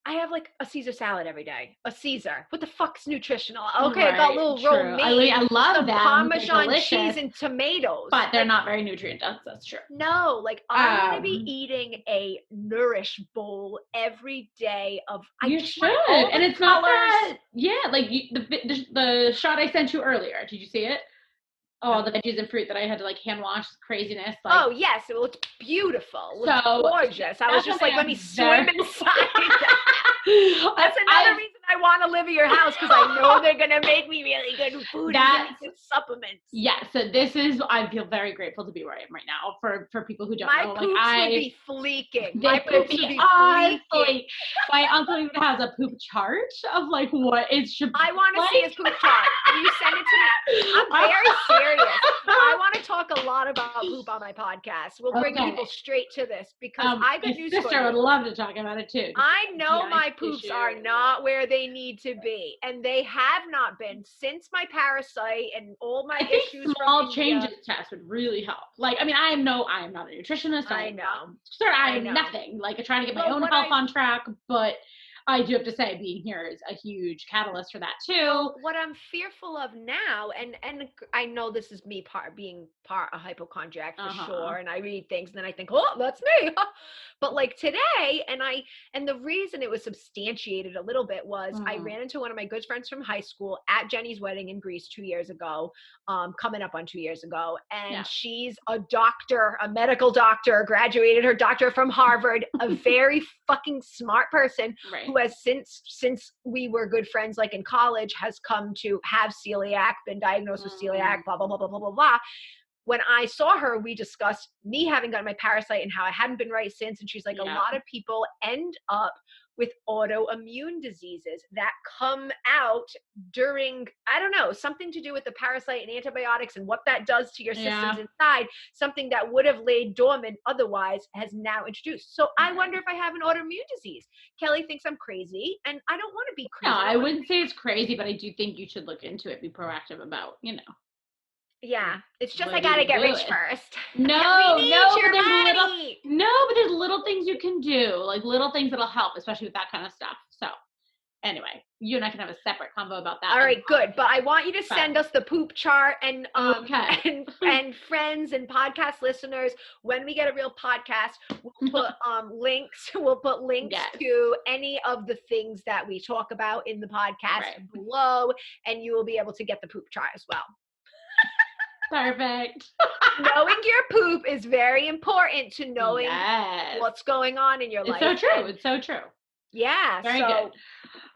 I have like a Caesar salad every day. A Caesar. What the fuck's nutritional? Okay, I got a little romaine. I love some them. Parmesan cheese and tomatoes. But they're not very nutrient dense, that's true. No, like I'm going to be eating a Nourish bowl every day of you should. And it's not that, like the shot I sent you earlier. Did you see it? Oh, the veggies and fruit that I had to like hand wash, craziness. Like, oh yes, it looked beautiful. It looked gorgeous. I was just like, let me swim inside. That's another reason I want to live at your house, because I know they're gonna make me really good food and good supplements. Yeah, so this is, I feel very grateful to be where I am right now. For people who don't know, my poops would be fleeking. My poops would be fleeking. My uncle even has a poop chart of like what it should. I want to see his poop chart. Can you send it to me? I'm very serious. I want to talk a lot about poop on my podcast. We'll bring people straight to this, because I got news for you. My sister would love to talk about it too. I know my poops are not where they need to be, and they have not been since my parasite and all my issues. Small changes test would really help. Like, I mean, I am not a nutritionist. I know. Sir, I am nothing. Like, I'm trying to get my own health on track, but I do have to say, being here is a huge catalyst for that too. What I'm fearful of now, and I know this is me being a hypochondriac for sure, and I read things and then I think, oh, that's me. But like today, and the reason it was substantiated a little bit was I ran into one of my good friends from high school at Jenny's wedding in Greece 2 years ago, coming up on 2 years ago, and she's a doctor, a medical doctor, graduated her doctorate from Harvard, a very fucking smart person who has since we were good friends, like in college, has come to have celiac, been diagnosed with celiac, blah, blah, blah, blah, blah, blah, blah. When I saw her, we discussed me having gotten my parasite and how I hadn't been right since. And she's like, a lot of people end up with autoimmune diseases that come out during, I don't know, something to do with the parasite and antibiotics and what that does to your systems inside, something that would have laid dormant otherwise has now introduced. So I wonder if I have an autoimmune disease. Kelly thinks I'm crazy, and I don't want to be crazy. No, I wouldn't say it's crazy, but I do think you should look into it, be proactive about, Yeah, it's just I gotta get rich first. No, but there's little things you can do, like little things that'll help, especially with that kind of stuff. So anyway, you and I can have a separate convo about that. All right, good. But I want you to send us the poop chart and and friends and podcast listeners. When we get a real podcast, we'll put links. We'll put links to any of the things that we talk about in the podcast below, and you will be able to get the poop chart as well. Perfect. Knowing your poop is very important to knowing what's going on in your life. It's so true. It's so true. Yeah. Very good.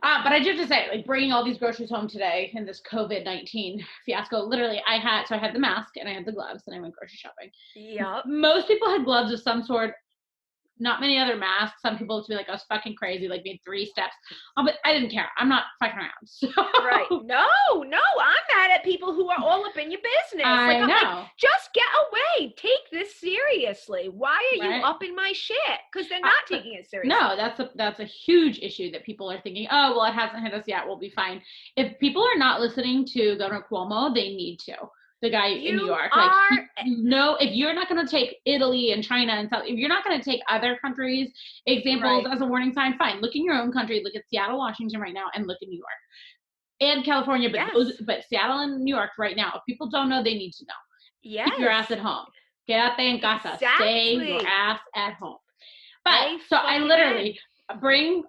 But I do have to say, like, bringing all these groceries home today in this COVID-19 fiasco, literally, I had the mask and I had the gloves and I went grocery shopping. Yep. Most people had gloves of some sort. Not many other masks. Some people would be like, I was fucking crazy, like made 3 steps. But I didn't care. I'm not fucking around. So. Right. No, I'm mad at people who are all up in your business. I'm like, just get away. Take this seriously. Why are you up in my shit? Because they're not taking it seriously. No, that's a huge issue that people are thinking, oh, well, it hasn't hit us yet. We'll be fine. If people are not listening to Governor Cuomo, they need to. The guy in New York, if you're not going to take Italy and China and South, if you're not going to take other countries' examples as a warning sign, fine. Look in your own country. Look at Seattle, Washington right now, and look at New York and California. But Seattle and New York right now, if people don't know, they need to know. Yes. Keep your ass at home. Quédate en casa. Stay your ass at home. But I literally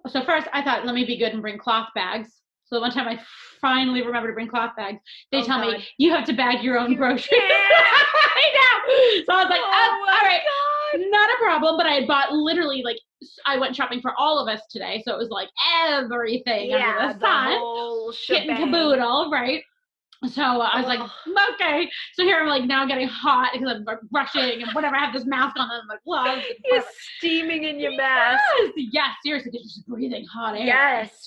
so first I thought, let me be good and bring cloth bags. So one time I finally remembered to bring cloth bags. They tell me, you have to bag your own groceries. I know. So I was like, all right, not a problem. But I had bought literally, I went shopping for all of us today. So it was like everything under the sun. Whole kit and caboodle, right? So I was like, okay. So here I'm like now getting hot because I'm rushing and whatever. I have this mask on and I'm like, gloves. You're steaming in your mask. Yes, seriously, you're just breathing hot air. Yes.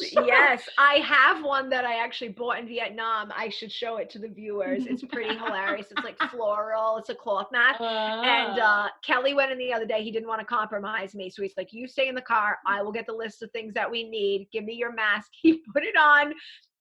I have one that I actually bought in Vietnam. I should show it to the viewers. It's pretty hilarious. It's like floral. It's a cloth mask. And Kelly went in the other day. He didn't want to compromise me. So he's like, you stay in the car. I will get the list of things that we need. Give me your mask. He put it on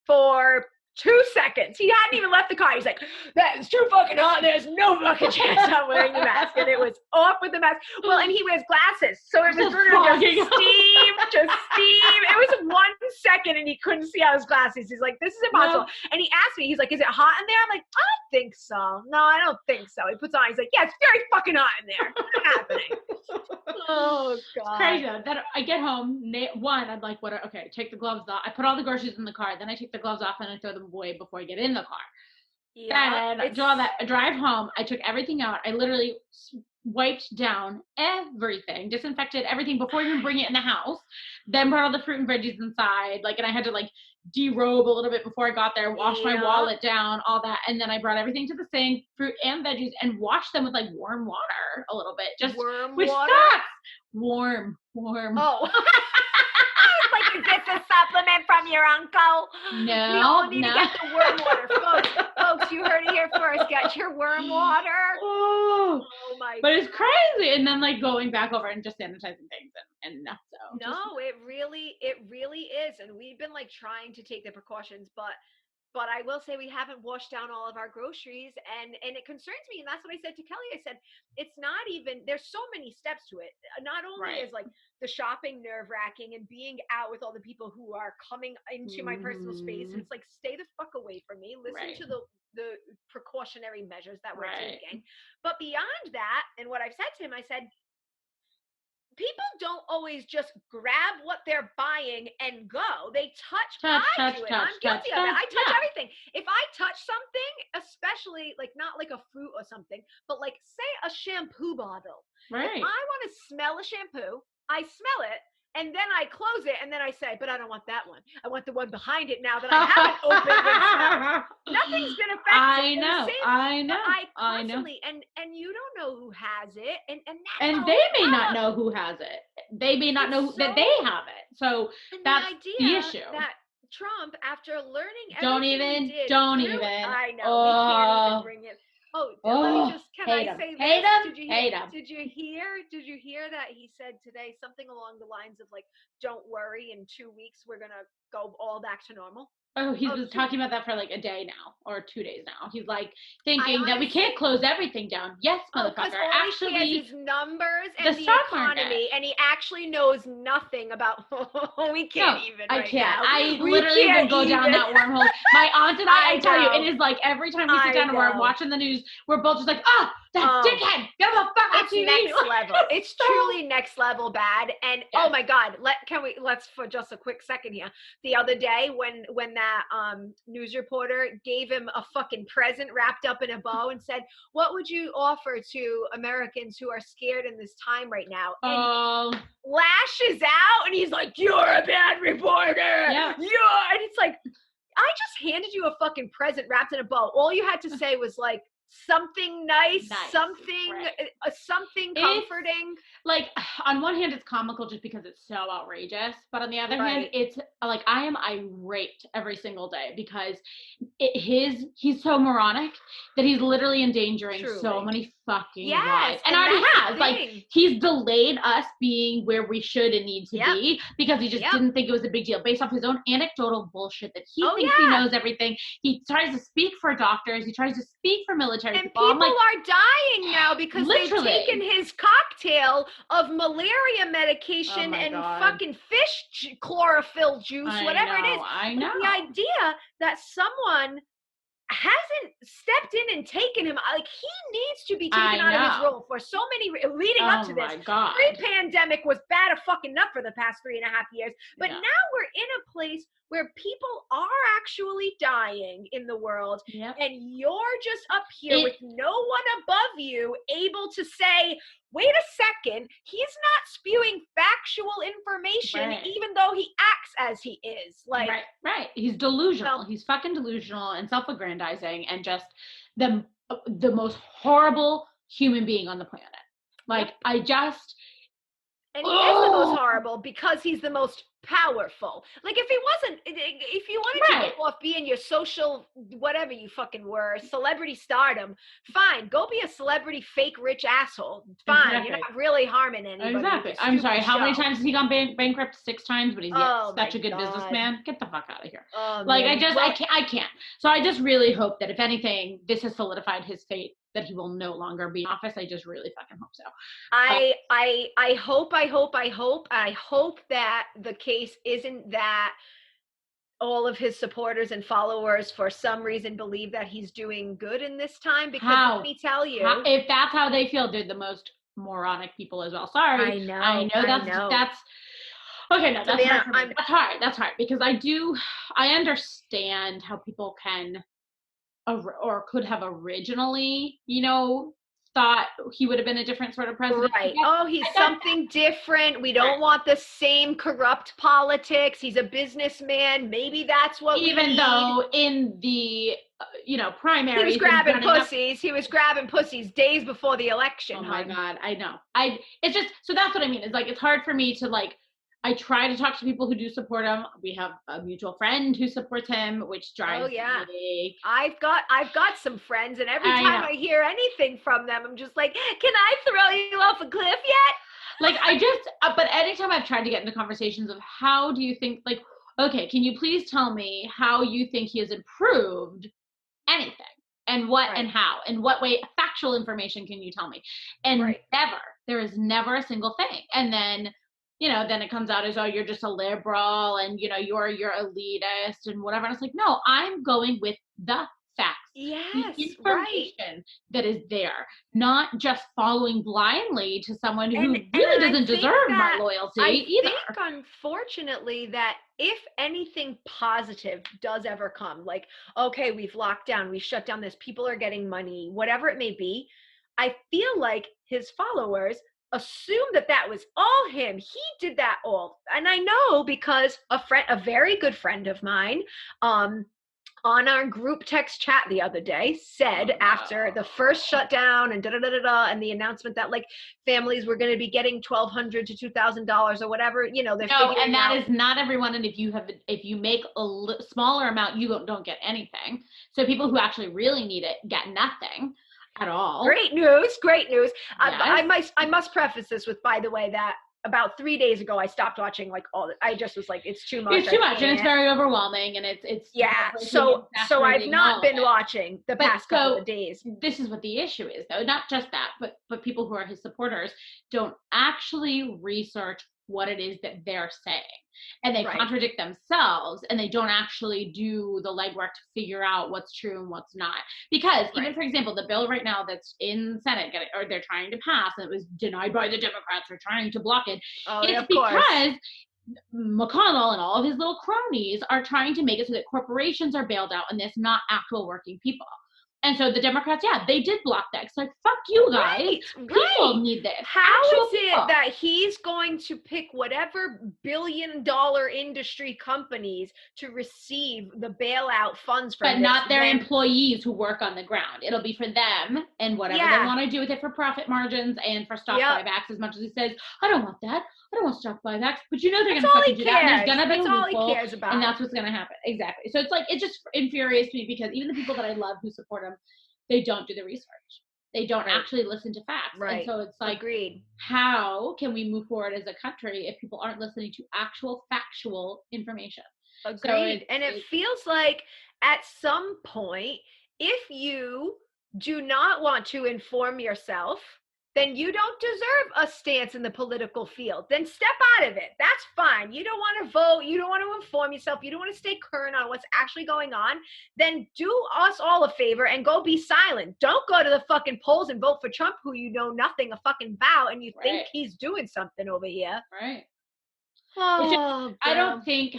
for 2 seconds. He hadn't even left the car. He's like, that is too fucking hot. There's no fucking chance I'm wearing the mask. And it was off with the mask. Well, and he wears glasses. So it was just steam. It was 1 second and he couldn't see out his glasses. He's like, this is impossible. No. And he asked me, he's like, is it hot in there? I'm like, I don't think so. No, I don't think so. He puts on, he's like, yeah, it's very fucking hot in there. What's happening? Oh, God. It's crazy. Then I get home. I'm like, okay, take the gloves off. I put all the groceries in the car. Then I take the gloves off and I throw them away before I get in the car. Yeah. And I drive home. I took everything out. I literally wiped down everything, disinfected everything before even bringing it in the house. Then brought all the fruit and veggies inside. And I had to derobe a little bit before I got there, wash my wallet down, all that. And then I brought everything to the sink, fruit and veggies, and washed them with warm water a little bit. Just warm which water? Sucks. Warm. Oh. Is this a supplement from your uncle? No. We all need to get the worm water. Folks, you heard it here first. Get your worm water. Oh my God. But it's crazy. And then going back over and just sanitizing things and so. No, it really is. And we've been trying to take the precautions, but I will say we haven't washed down all of our groceries and it concerns me. And that's what I said to Kelly. I said, it's not even, there's so many steps to it. Not only is the shopping nerve wracking and being out with all the people who are coming into my personal space. And it's stay the fuck away from me. Listen to the precautionary measures that we're taking. But beyond that, and what I've said to him, I said, people don't always just grab what they're buying and go. They touch to it. I'm guilty of it. I touch everything. If I touch something, especially not a fruit or something, but say a shampoo bottle. Right. If I want to smell a shampoo, I smell it. And then I close it, and then I say, but I don't want that one. I want the one behind it now that I haven't opened and smelled. Nothing's been affected. I know. I constantly, and you don't know who has it. And they may not know who has it. They may not know that they have it. So and that's the issue. That Trump, after learning don't everything even. I know, we can't even bring it. Let me just, can I say this? Did you hear that he said today something along the lines of like, don't worry, in 2 weeks we're gonna go all back to normal? Oh, he's been talking about that for like a day now or 2 days now. He's like thinking that we can't close everything down. Yes, motherfucker. Actually, he has his numbers and the economy, and he actually knows nothing about. We can't even. I can't. Now. I literally will go down that wormhole. My aunt and I tell you, it is like every time we sit down and we're watching the news, we're both just like, that dickhead, get the fuck off TV. Next level. It's truly next level bad. And oh my God, let's for just a quick second here. The other day when that news reporter gave him a fucking present wrapped up in a bow and said, "What would you offer to Americans who are scared in this time right now?" And he lashes out and he's like, "You're a bad reporter. Yeah. And it's like, I just handed you a fucking present wrapped in a bow. All you had to say was like, something nice, something comforting. Like, on one hand, it's comical just because it's so outrageous, but on the other hand, it's like I am irate every single day because he's so moronic that he's literally endangering so many fucking lives, and already has. Like, he's delayed us being where we should and need to be because he just didn't think it was a big deal based off his own anecdotal bullshit that he thinks he knows everything. He tries to speak for doctors. He tries to speak for military and people are dying now because they've taken his cocktail of malaria medication and fucking fish chlorophyll juice, whatever it is. I know. The idea that someone hasn't stepped in and taken him, like, he needs to be taken out of his role for so many leading up to this. Pre-pandemic was bad enough for the past 3.5 years, but now we're in a place where people are actually dying in the world, and you're just up here with no one above you able to say, wait a second, he's not spewing factual information, even though he acts as he is. Like, he's delusional. He's fucking delusional and self-aggrandizing and just the most horrible human being on the planet. Like, and he is the most horrible because he's the most powerful. Like, if you wanted to get off being your social, whatever you fucking were, celebrity stardom, fine, go be a celebrity fake rich asshole. Fine, you're not really harming anybody. Exactly. I'm sorry, how many times has he gone bankrupt? 6 times, but he's such a good businessman. Get the fuck out of here. I can't. So I just really hope that if anything, this has solidified his fate, that he will no longer be in office. I just really fucking hope so. I hope that the case isn't that all of his supporters and followers for some reason believe that he's doing good in this time, because let me tell you, if that's how they feel, they're the most moronic people as well. Sorry. I know that's okay. No, that's hard because I understand how people can or could have originally, thought he would have been a different sort of president. Right. He's something different. We don't want the same corrupt politics. He's a businessman. Maybe that's what even though in the primary he was grabbing pussies. He was grabbing pussies days before the election. Oh my God, I know. It's just, so that's what I mean. It's like, it's hard for me to I try to talk to people who do support him. We have a mutual friend who supports him, which drives me. I've got some friends, and every time I hear anything from them, I'm just like, can I throw you off a cliff yet? But anytime I've tried to get into conversations of how do you think, okay, can you please tell me how you think he has improved anything? And what and how? In what way? Factual information can you tell me? And there is never a single thing. And then, then it comes out as, oh, you're just a liberal and, you're elitist and whatever. And it's like, no, I'm going with the facts. Yes, the information that is there, not just following blindly to someone who really doesn't deserve my loyalty either. I think, unfortunately, that if anything positive does ever come, like, okay, we've locked down, we've shut down this, people are getting money, whatever it may be, I feel like his followers assume that was all him. He did that all. And I know because a very good friend of mine, on our group text chat the other day said after the first shutdown and and the announcement that like families were going to be getting $1,200 to $2,000 or whatever, you know, they're figuring and that out. is not everyone. And if you make a smaller amount, you don't get anything. So people who actually really need it get nothing at all. Great news. Yes. I must preface this with, by the way, that about 3 days ago, I stopped watching like I just was like, it's too much. It's too much, and it's very overwhelming, and it's So I've not been watching the past couple of days. This is what the issue is, though. Not just that, but people who are his supporters don't actually research what it is that they're saying, and they contradict themselves, and they don't actually do the legwork to figure out what's true and what's not. Because even, for example, the bill right now that's in the Senate, or they're trying to pass, and it was denied by the Democrats, are trying to block it. It's because McConnell and all of his little cronies are trying to make it so that corporations are bailed out and it's not actual working people. And so the Democrats, they did block that. It's like, fuck you guys. People need this. How is it that he's going to pick whatever billion-dollar industry companies to receive the bailout funds from? But not their employees who work on the ground. It'll be for them and whatever they want to do with it for profit margins and for stock buybacks, as much as he says, I don't want that. I don't want stock buybacks. But you know they're going to fucking do that. And there's going to be a loophole. And that's what's going to happen. Exactly. So it's like, it just infuriates me because even the people that I love who support him, they don't do the research. They don't actually listen to facts. And so it's like, how can we move forward as a country if people aren't listening to actual factual information? Agreed. So it feels like at some point, if you do not want to inform yourself, then you don't deserve a stance in the political field. Then step out of it. That's fine. You don't want to vote. You don't want to inform yourself. You don't want to stay current on what's actually going on. Then do us all a favor and go be silent. Don't go to the fucking polls and vote for Trump, who you know nothing about and you think he's doing something over here. Right. I don't think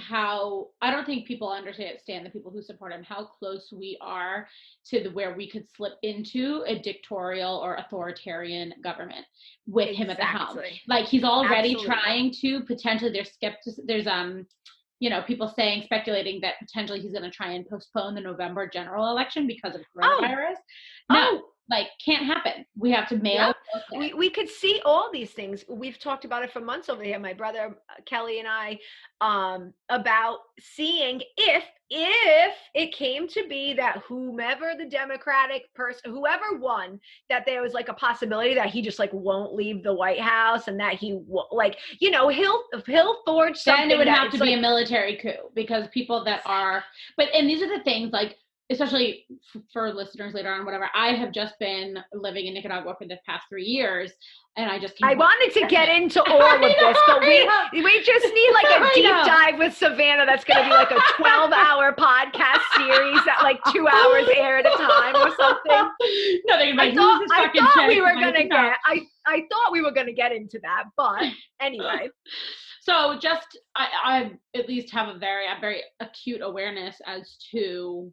people understand the people who support him, how close we are to where we could slip into a dictatorial or authoritarian government with him at the helm. Like he's already trying to potentially, there's people speculating that potentially he's going to try and postpone the November general election because of coronavirus. Can't happen. We have to mail. We could see all these things. We've talked about it for months over here. My brother Kelly and I, about seeing if it came to be that whomever the Democratic person, whoever won, that there was like a possibility that he just like won't leave the White House and that he he'll forge something. Then it would have to be a military coup because people that are. And these are the things like. Especially for listeners later on, whatever, I have just been living in Nicaragua for the past 3 years, and I wanted to get into all of this, but we just need like a deep dive with Savannah that's going to be like a 12-hour podcast series at like 2 hours air at a time or something. No, I thought we were going to get into that, but anyway. So just I at least have a very acute awareness as to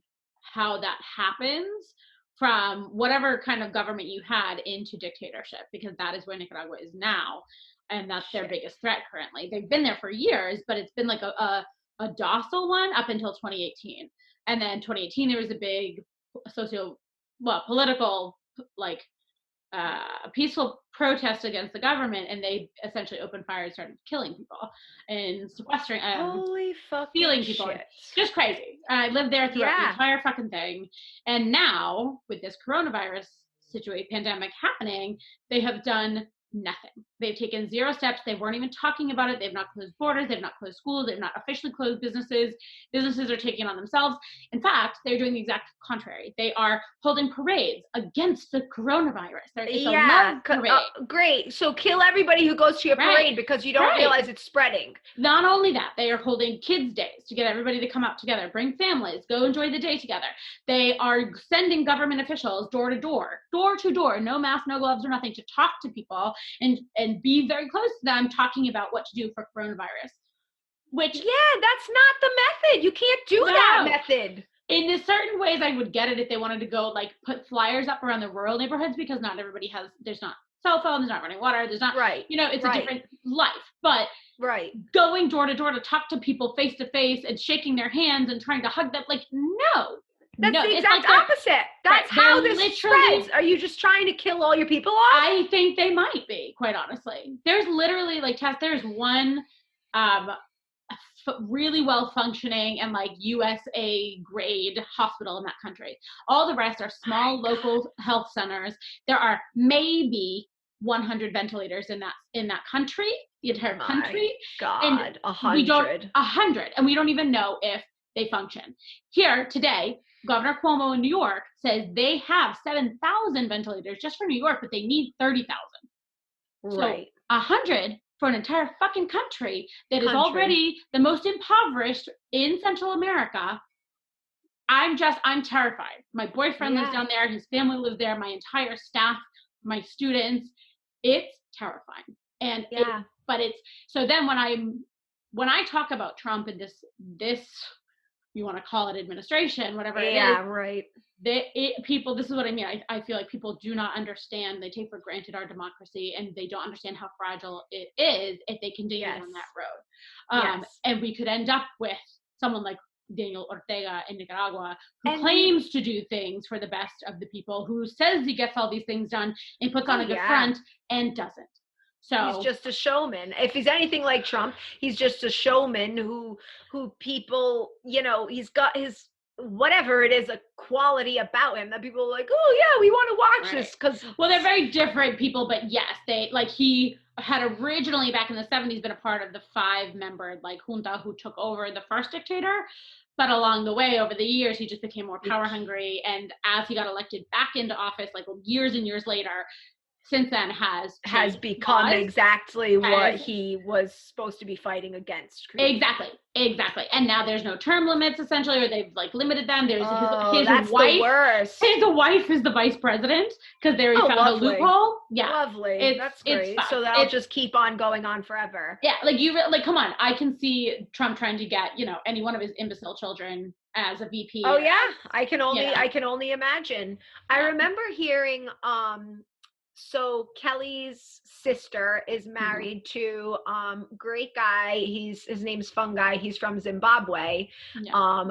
how that happens from whatever kind of government you had into dictatorship, because that is where Nicaragua is now, and that's their biggest threat currently. They've been there for years, but it's been like a docile one up until 2018. And then 2018, there was a big political, peaceful protest against the government, and they essentially opened fire and started killing people and sequestering, stealing people. Shit. Just crazy. I lived there throughout the entire fucking thing. And now with this coronavirus pandemic happening, they have done nothing. They've taken 0 steps. They weren't even talking about it. They've not closed borders. They've not closed schools. They've not officially closed businesses. Businesses are taking it on themselves. In fact, they're doing the exact contrary. They are holding parades against the coronavirus. It's a love parade. Great. So kill everybody who goes to your parade because you don't realize it's spreading. Not only that, they are holding kids' days to get everybody to come out together, bring families, go enjoy the day together. They are sending government officials door to door, no mask, no gloves or nothing, to talk to people and be very close to them, talking about what to do for coronavirus. Which that's not the method. You can't do that method. In certain ways, I would get it if they wanted to go like put flyers up around the rural neighborhoods, because not everybody there's not cell phone, there's not running water, there's not, it's a different life. But going door to door to talk to people face to face and shaking their hands and trying to hug them, like, no. That's the exact opposite. That's how this spreads. Are you just trying to kill all your people off? I think they might be, quite honestly. There's literally, like, Tess, there's one really well functioning and like USA grade hospital in that country. All the rest are small local health centers. There are maybe 100 ventilators in that country, the entire country. God, 100. 100, and we don't even know if they function. Here today, Governor Cuomo in New York says they have 7,000 ventilators just for New York, but they need 30,000. Right. So 100 for an entire fucking country that is already the most impoverished in Central America. I'm terrified. My boyfriend lives down there. His family lives there. My entire staff, my students. It's terrifying. And so then when I talk about Trump and this, you want to call it administration, whatever it is. Yeah, right. People, this is what I mean. I feel like people do not understand. They take for granted our democracy, and they don't understand how fragile it is if they continue on that road. And we could end up with someone like Daniel Ortega in Nicaragua, who claims to do things for the best of the people, who says he gets all these things done and puts on a good front and doesn't. So he's just a showman. If he's anything like Trump, he's just a showman who people, he's got his, whatever it is, a quality about him that people are like, oh yeah, we want to watch this. Because they're very different people, but yes, he had originally back in the 70s been a part of the 5-member junta who took over the first dictator. But along the way, over the years, he just became more power hungry. And as he got elected back into office, like years and years later, since then has become exactly what he was supposed to be fighting against. Exactly. And now there's no term limits, essentially, or they've limited them. There's his that's wife. The worst. His wife is the vice president because he found a loophole. Yeah, lovely. That's great. So that'll just keep on going on forever. Yeah, come on. I can see Trump trying to get any one of his imbecile children as a VP. Oh yeah, I can only imagine. I remember hearing so Kelly's sister is married to great guy. His name's Fungi. He's from Zimbabwe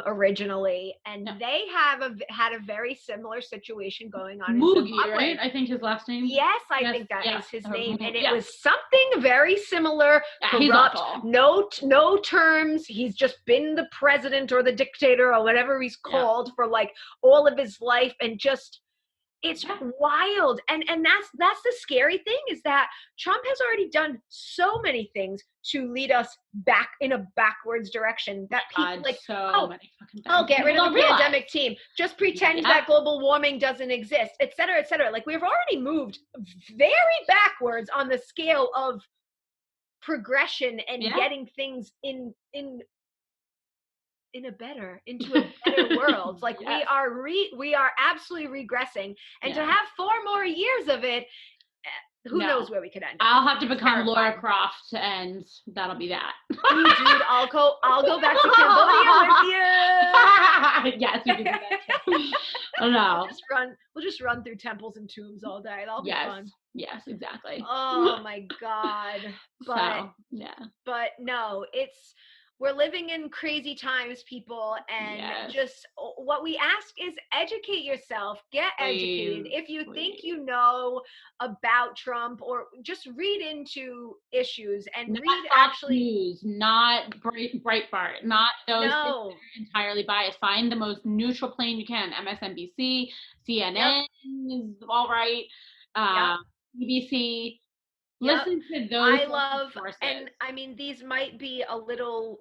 originally, and they had a very similar situation going on in Zimbabwe. Right? I think his last name. Yes, I think that is his name, and it was something very similar. Corrupt. No terms. He's just been the president or the dictator or whatever he's called for all of his life, and just. It's wild. And that's the scary thing, is that Trump has already done so many things to lead us back in a backwards direction that people many fucking things. Get rid of the pandemic team. Just pretend that global warming doesn't exist, et cetera, et cetera. We've already moved very backwards on the scale of progression and getting things into a better world. We are absolutely regressing, and to have 4 more years of it, who knows where we could end up. I'll have to become Laura Croft, and that'll be that. Dude, I'll go back to Cambodia with you. Yes, we can do that too. Oh no. We'll just run through temples and tombs all day. That'll be fun. Yes, exactly. Oh my God. But no, we're living in crazy times, people, and just what we ask is educate yourself, get educated. If you think you know about Trump, or just read into issues and read news, not Breitbart, not those entirely biased. Find the most neutral plane you can. MSNBC, CNN is all right. BBC. Listen to those. And I mean, these might be a little,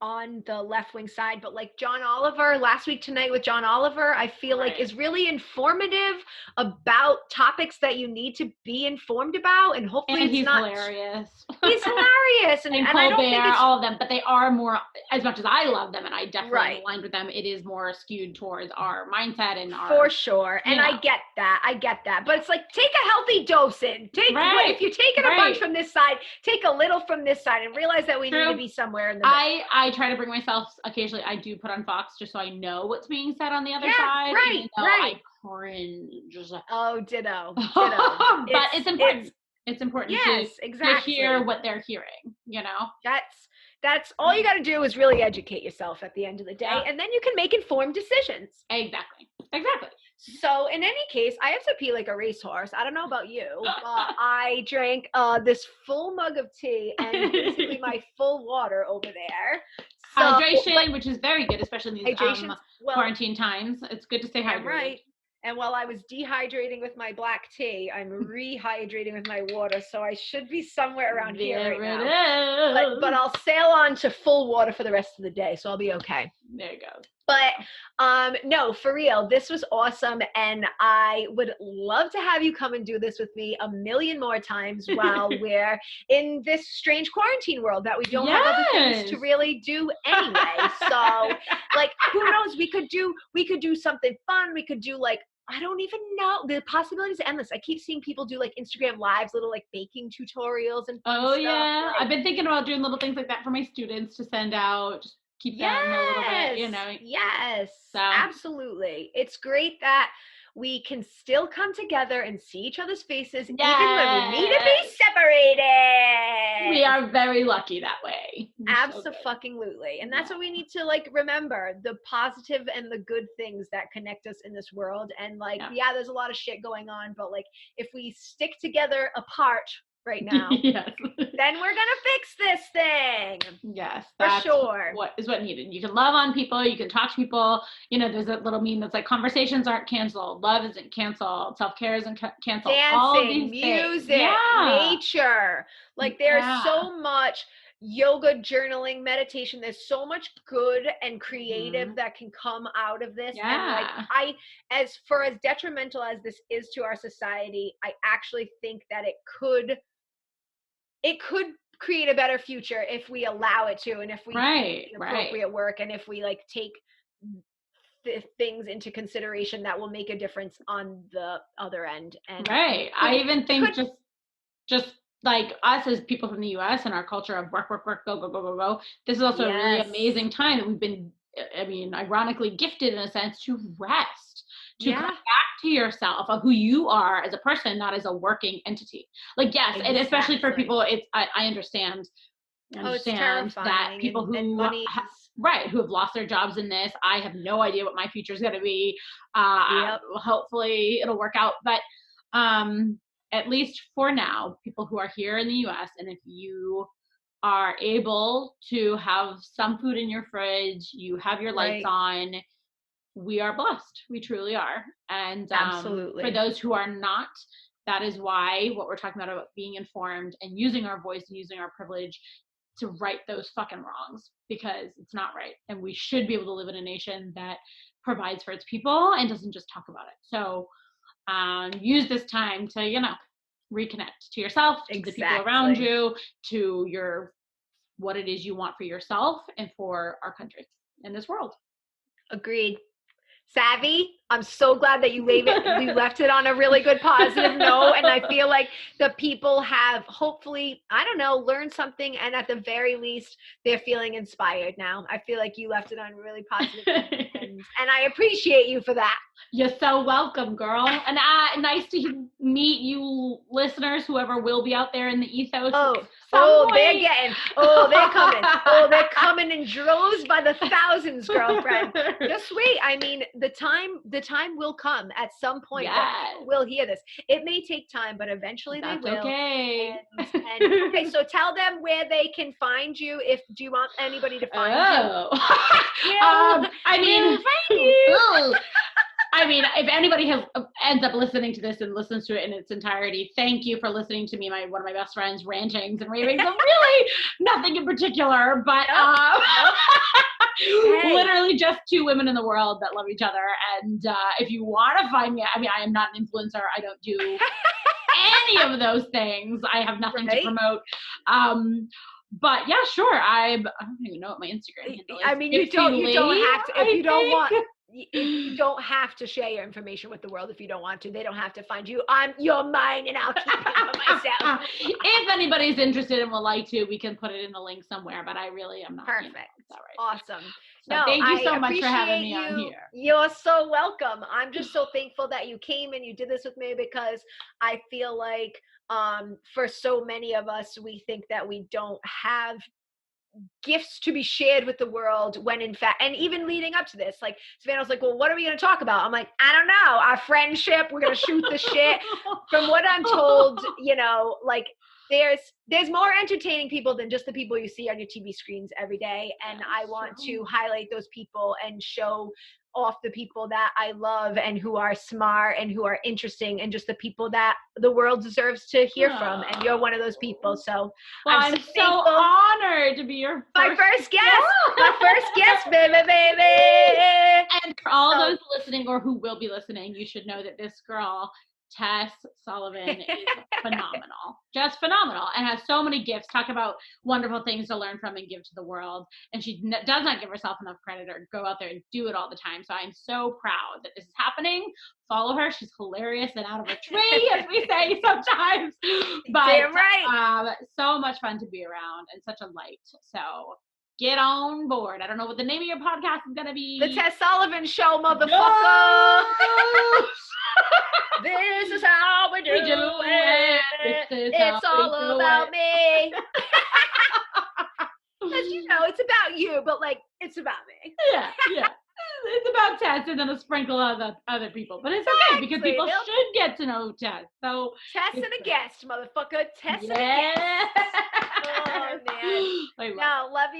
on the left-wing side, but John Oliver, Last Week Tonight with John Oliver, I feel is really informative about topics that you need to be informed about, and hopefully he's hilarious. He's hilarious. And Colbert, I don't think all of them, but they are more, as much as I love them, and I definitely am aligned with them, it is more skewed towards our mindset and our... For sure. And I get that. But it's take a healthy dose in. If you take taken a bunch from this side, take a little from this side, and realize that we need to be somewhere in the middle. I try to bring myself, occasionally I do put on Fox just so I know what's being said on the other side. Even though I cringe. Oh, ditto. But it's important. It's important to hear what they're hearing, you know? That's all you got to do is really educate yourself at the end of the day, and then you can make informed decisions. Exactly. So in any case, I have to pee like a racehorse. I don't know about you, but I drank this full mug of tea and basically my full water over there. So, hydration, which is very good, especially in these quarantine times. It's good to stay hydrated. Right. And while I was dehydrating with my black tea, I'm rehydrating with my water. So I should be somewhere around here right now. But I'll sail on to full water for the rest of the day. So I'll be okay. There you go. But no, for real, this was awesome. And I would love to have you come and do this with me a million more times while we're in this strange quarantine world that we don't have other things to really do anyway. So like, who knows? We could do something fun. We could do like, I don't even know. The possibilities are endless. I keep seeing people do like Instagram lives, little like baking tutorials and stuff. Like, I've been thinking about doing little things like that for my students to send out. Just keep them a little bit, you know. Yes, absolutely. It's great that we can still come together and see each other's faces even when we need to be separated. We are very lucky that way. Absolutely. And that's what we need to like remember, the positive and the good things that connect us in this world. And like, there's a lot of shit going on, but like if we stick together apart right now, then we're gonna fix this thing. Yes, for sure. What needed. You can love on people, you can talk to people. You know, there's a little meme that's like, conversations aren't canceled, love isn't canceled, self-care isn't canceled. Dancing, all of these music, nature. Like there's so much yoga, journaling, meditation. There's so much good and creative that can come out of this. And like as detrimental as this is to our society, I actually think that it could create a better future if we allow it to, and if we do appropriate work, and if we like take the things into consideration that will make a difference on the other end. And I even think just like us as people from the US and our culture of work, go. This is also a really amazing time that we've been, ironically gifted in a sense to rest. To come back to yourself of who you are as a person, not as a working entity. Like, and especially for people, I understand that people who who have lost their jobs in this, I have no idea what my future is going to be. Hopefully it'll work out. But at least for now, people who are here in the US, and if you are able to have some food in your fridge, you have your lights on, we are blessed. We truly are. And for those who are not, that is why what we're talking about being informed and using our voice and using our privilege to right those fucking wrongs, because it's not right. And we should be able to live in a nation that provides for its people and doesn't just talk about it. So use this time to, reconnect to yourself, to the people around you, to what it is you want for yourself and for our country and this world. Agreed. Savvy, I'm so glad that you left it on a really good positive note, and I feel like the people have hopefully, learned something, and at the very least, they're feeling inspired now. I feel like you left it on really positive and I appreciate you for that. You're so welcome, girl. And nice to meet you listeners, whoever will be out there in the ethos. They're coming in droves by the thousands, girlfriend. Just wait. I mean, the time will come at some point. We'll hear this. It may take time, but eventually they will. Okay. And okay, so tell them where they can find you. Do you want anybody to find you? If anybody ends up listening to this and listens to it in its entirety, thank you for listening to me, one of my best friends, rantings and ravings of really nothing in particular, but literally just two women in the world that love each other. And if you want to find me, I am not an influencer. I don't do any of those things. I have nothing to promote. But sure. I don't even know what my Instagram handle is. You don't have to if you don't want. you don't have to share your information with the world if you don't want to. They don't have to find you. You're mine, and I'll keep it for myself. If anybody's interested and would like to, we can put it in the link somewhere, but I really am not. Perfect. All right. Awesome. So thank you so much for having me on here. You're so welcome. I'm just so thankful that you came and you did this with me, because I feel like for so many of us, we think that we don't have gifts to be shared with the world, when in fact, and even leading up to this, like Savannah was like, well, what are we going to talk about? I'm like, I don't know, our friendship, we're going to shoot the shit. From what I'm told, like there's more entertaining people than just the people you see on your TV screens every day, and I want to highlight those people and show off the people that I love and who are smart and who are interesting, and just the people that the world deserves to hear from. And you're one of those people. So I'm so honored to be your first guest. My first guest, baby. And for all those listening or who will be listening, you should know that this girl, Tess Sullivan, is phenomenal, just phenomenal, and has so many gifts. Talk about wonderful things to learn from and give to the world. And she does not give herself enough credit or go out there and do it all the time. So I'm so proud that this is happening. Follow her. She's hilarious and out of her tree, as we say sometimes. But damn right. So much fun to be around and such a light. So get on board. I don't know what the name of your podcast is going to be. The Tess Sullivan Show, motherfucker. No! This is how we do it. It's all about me. As you know, it's about you, but like, it's about me. Yeah. It's about Tess and then a sprinkle of other people. But it's okay, because people should get to know Tess. So Tess and a guest, motherfucker. Tess and a guest. Oh, man. No, love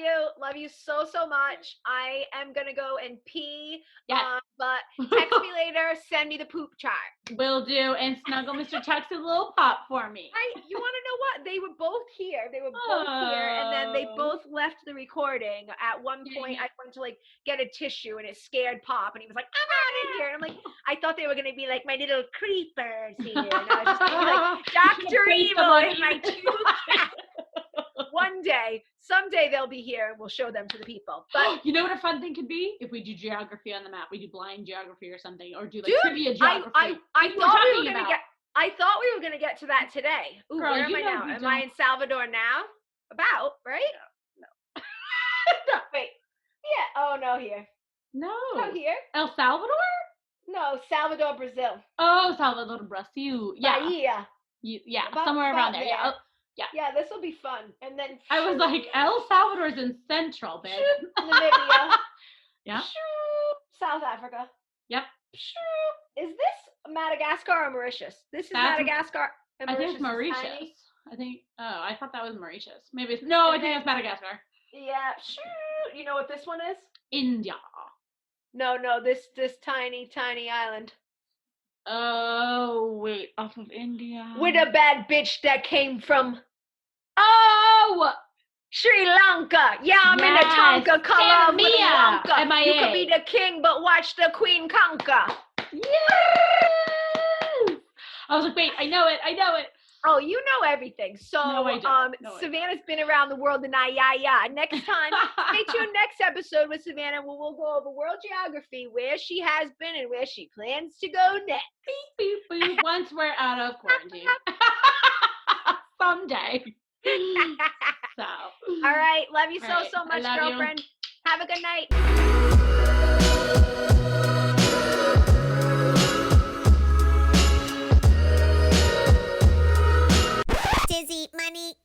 you so much. I am gonna go and pee. Yes. But text me later. Send me the poop chart. Will do. And snuggle Mr. Tuck's a little pop for me. You want to know what? They were both here. And then they both left the recording. At one point, I went to like get a tissue, and it scared Pop, and he was like, "I'm out of here." And I'm like, I thought they were gonna be like my little creepers here. And I was just gonna be like, Dr. Evil in my tooth. Someday they'll be here, and we'll show them to the people. But you know what a fun thing could be? If we do geography on the map, we do blind geography or something, or do like trivia geography. I thought we were gonna get to that today. Ooh, girl, where am I now? Am I in Salvador now? Right? No. Wait. Yeah. Oh no, here. No. Not here. El Salvador? No, Salvador, Brazil. Oh, Salvador, Brazil. Yeah. Bahia. Yeah, somewhere around there. Yeah. Yeah, this will be fun. And then I was like, El Salvador's in Central, babe. Namibia. Yeah. South Africa. Yep. Is this Madagascar or Mauritius? This is Madagascar. And I think it's Mauritius. I thought that was Mauritius. Maybe it's, no, I think it's Madagascar. Yeah. You know what this one is? India. No, this tiny island. Oh, wait, off of India. With a bad bitch that came from Sri Lanka. Yeah, I'm in the Tonka color of Willy Wonka. MIA. You could be the king, but watch the queen conquer. Yes! I was like, wait, I know it. Oh, you know everything. So, no, I don't. Savannah's been around the world, and next time, stay tuned next episode with Savannah, where we'll go over world geography, where she has been and where she plans to go next. Beep, beep, beep. Once we're out of quarantine. Someday. So. All right. Love you so much, girlfriend. Have a good night.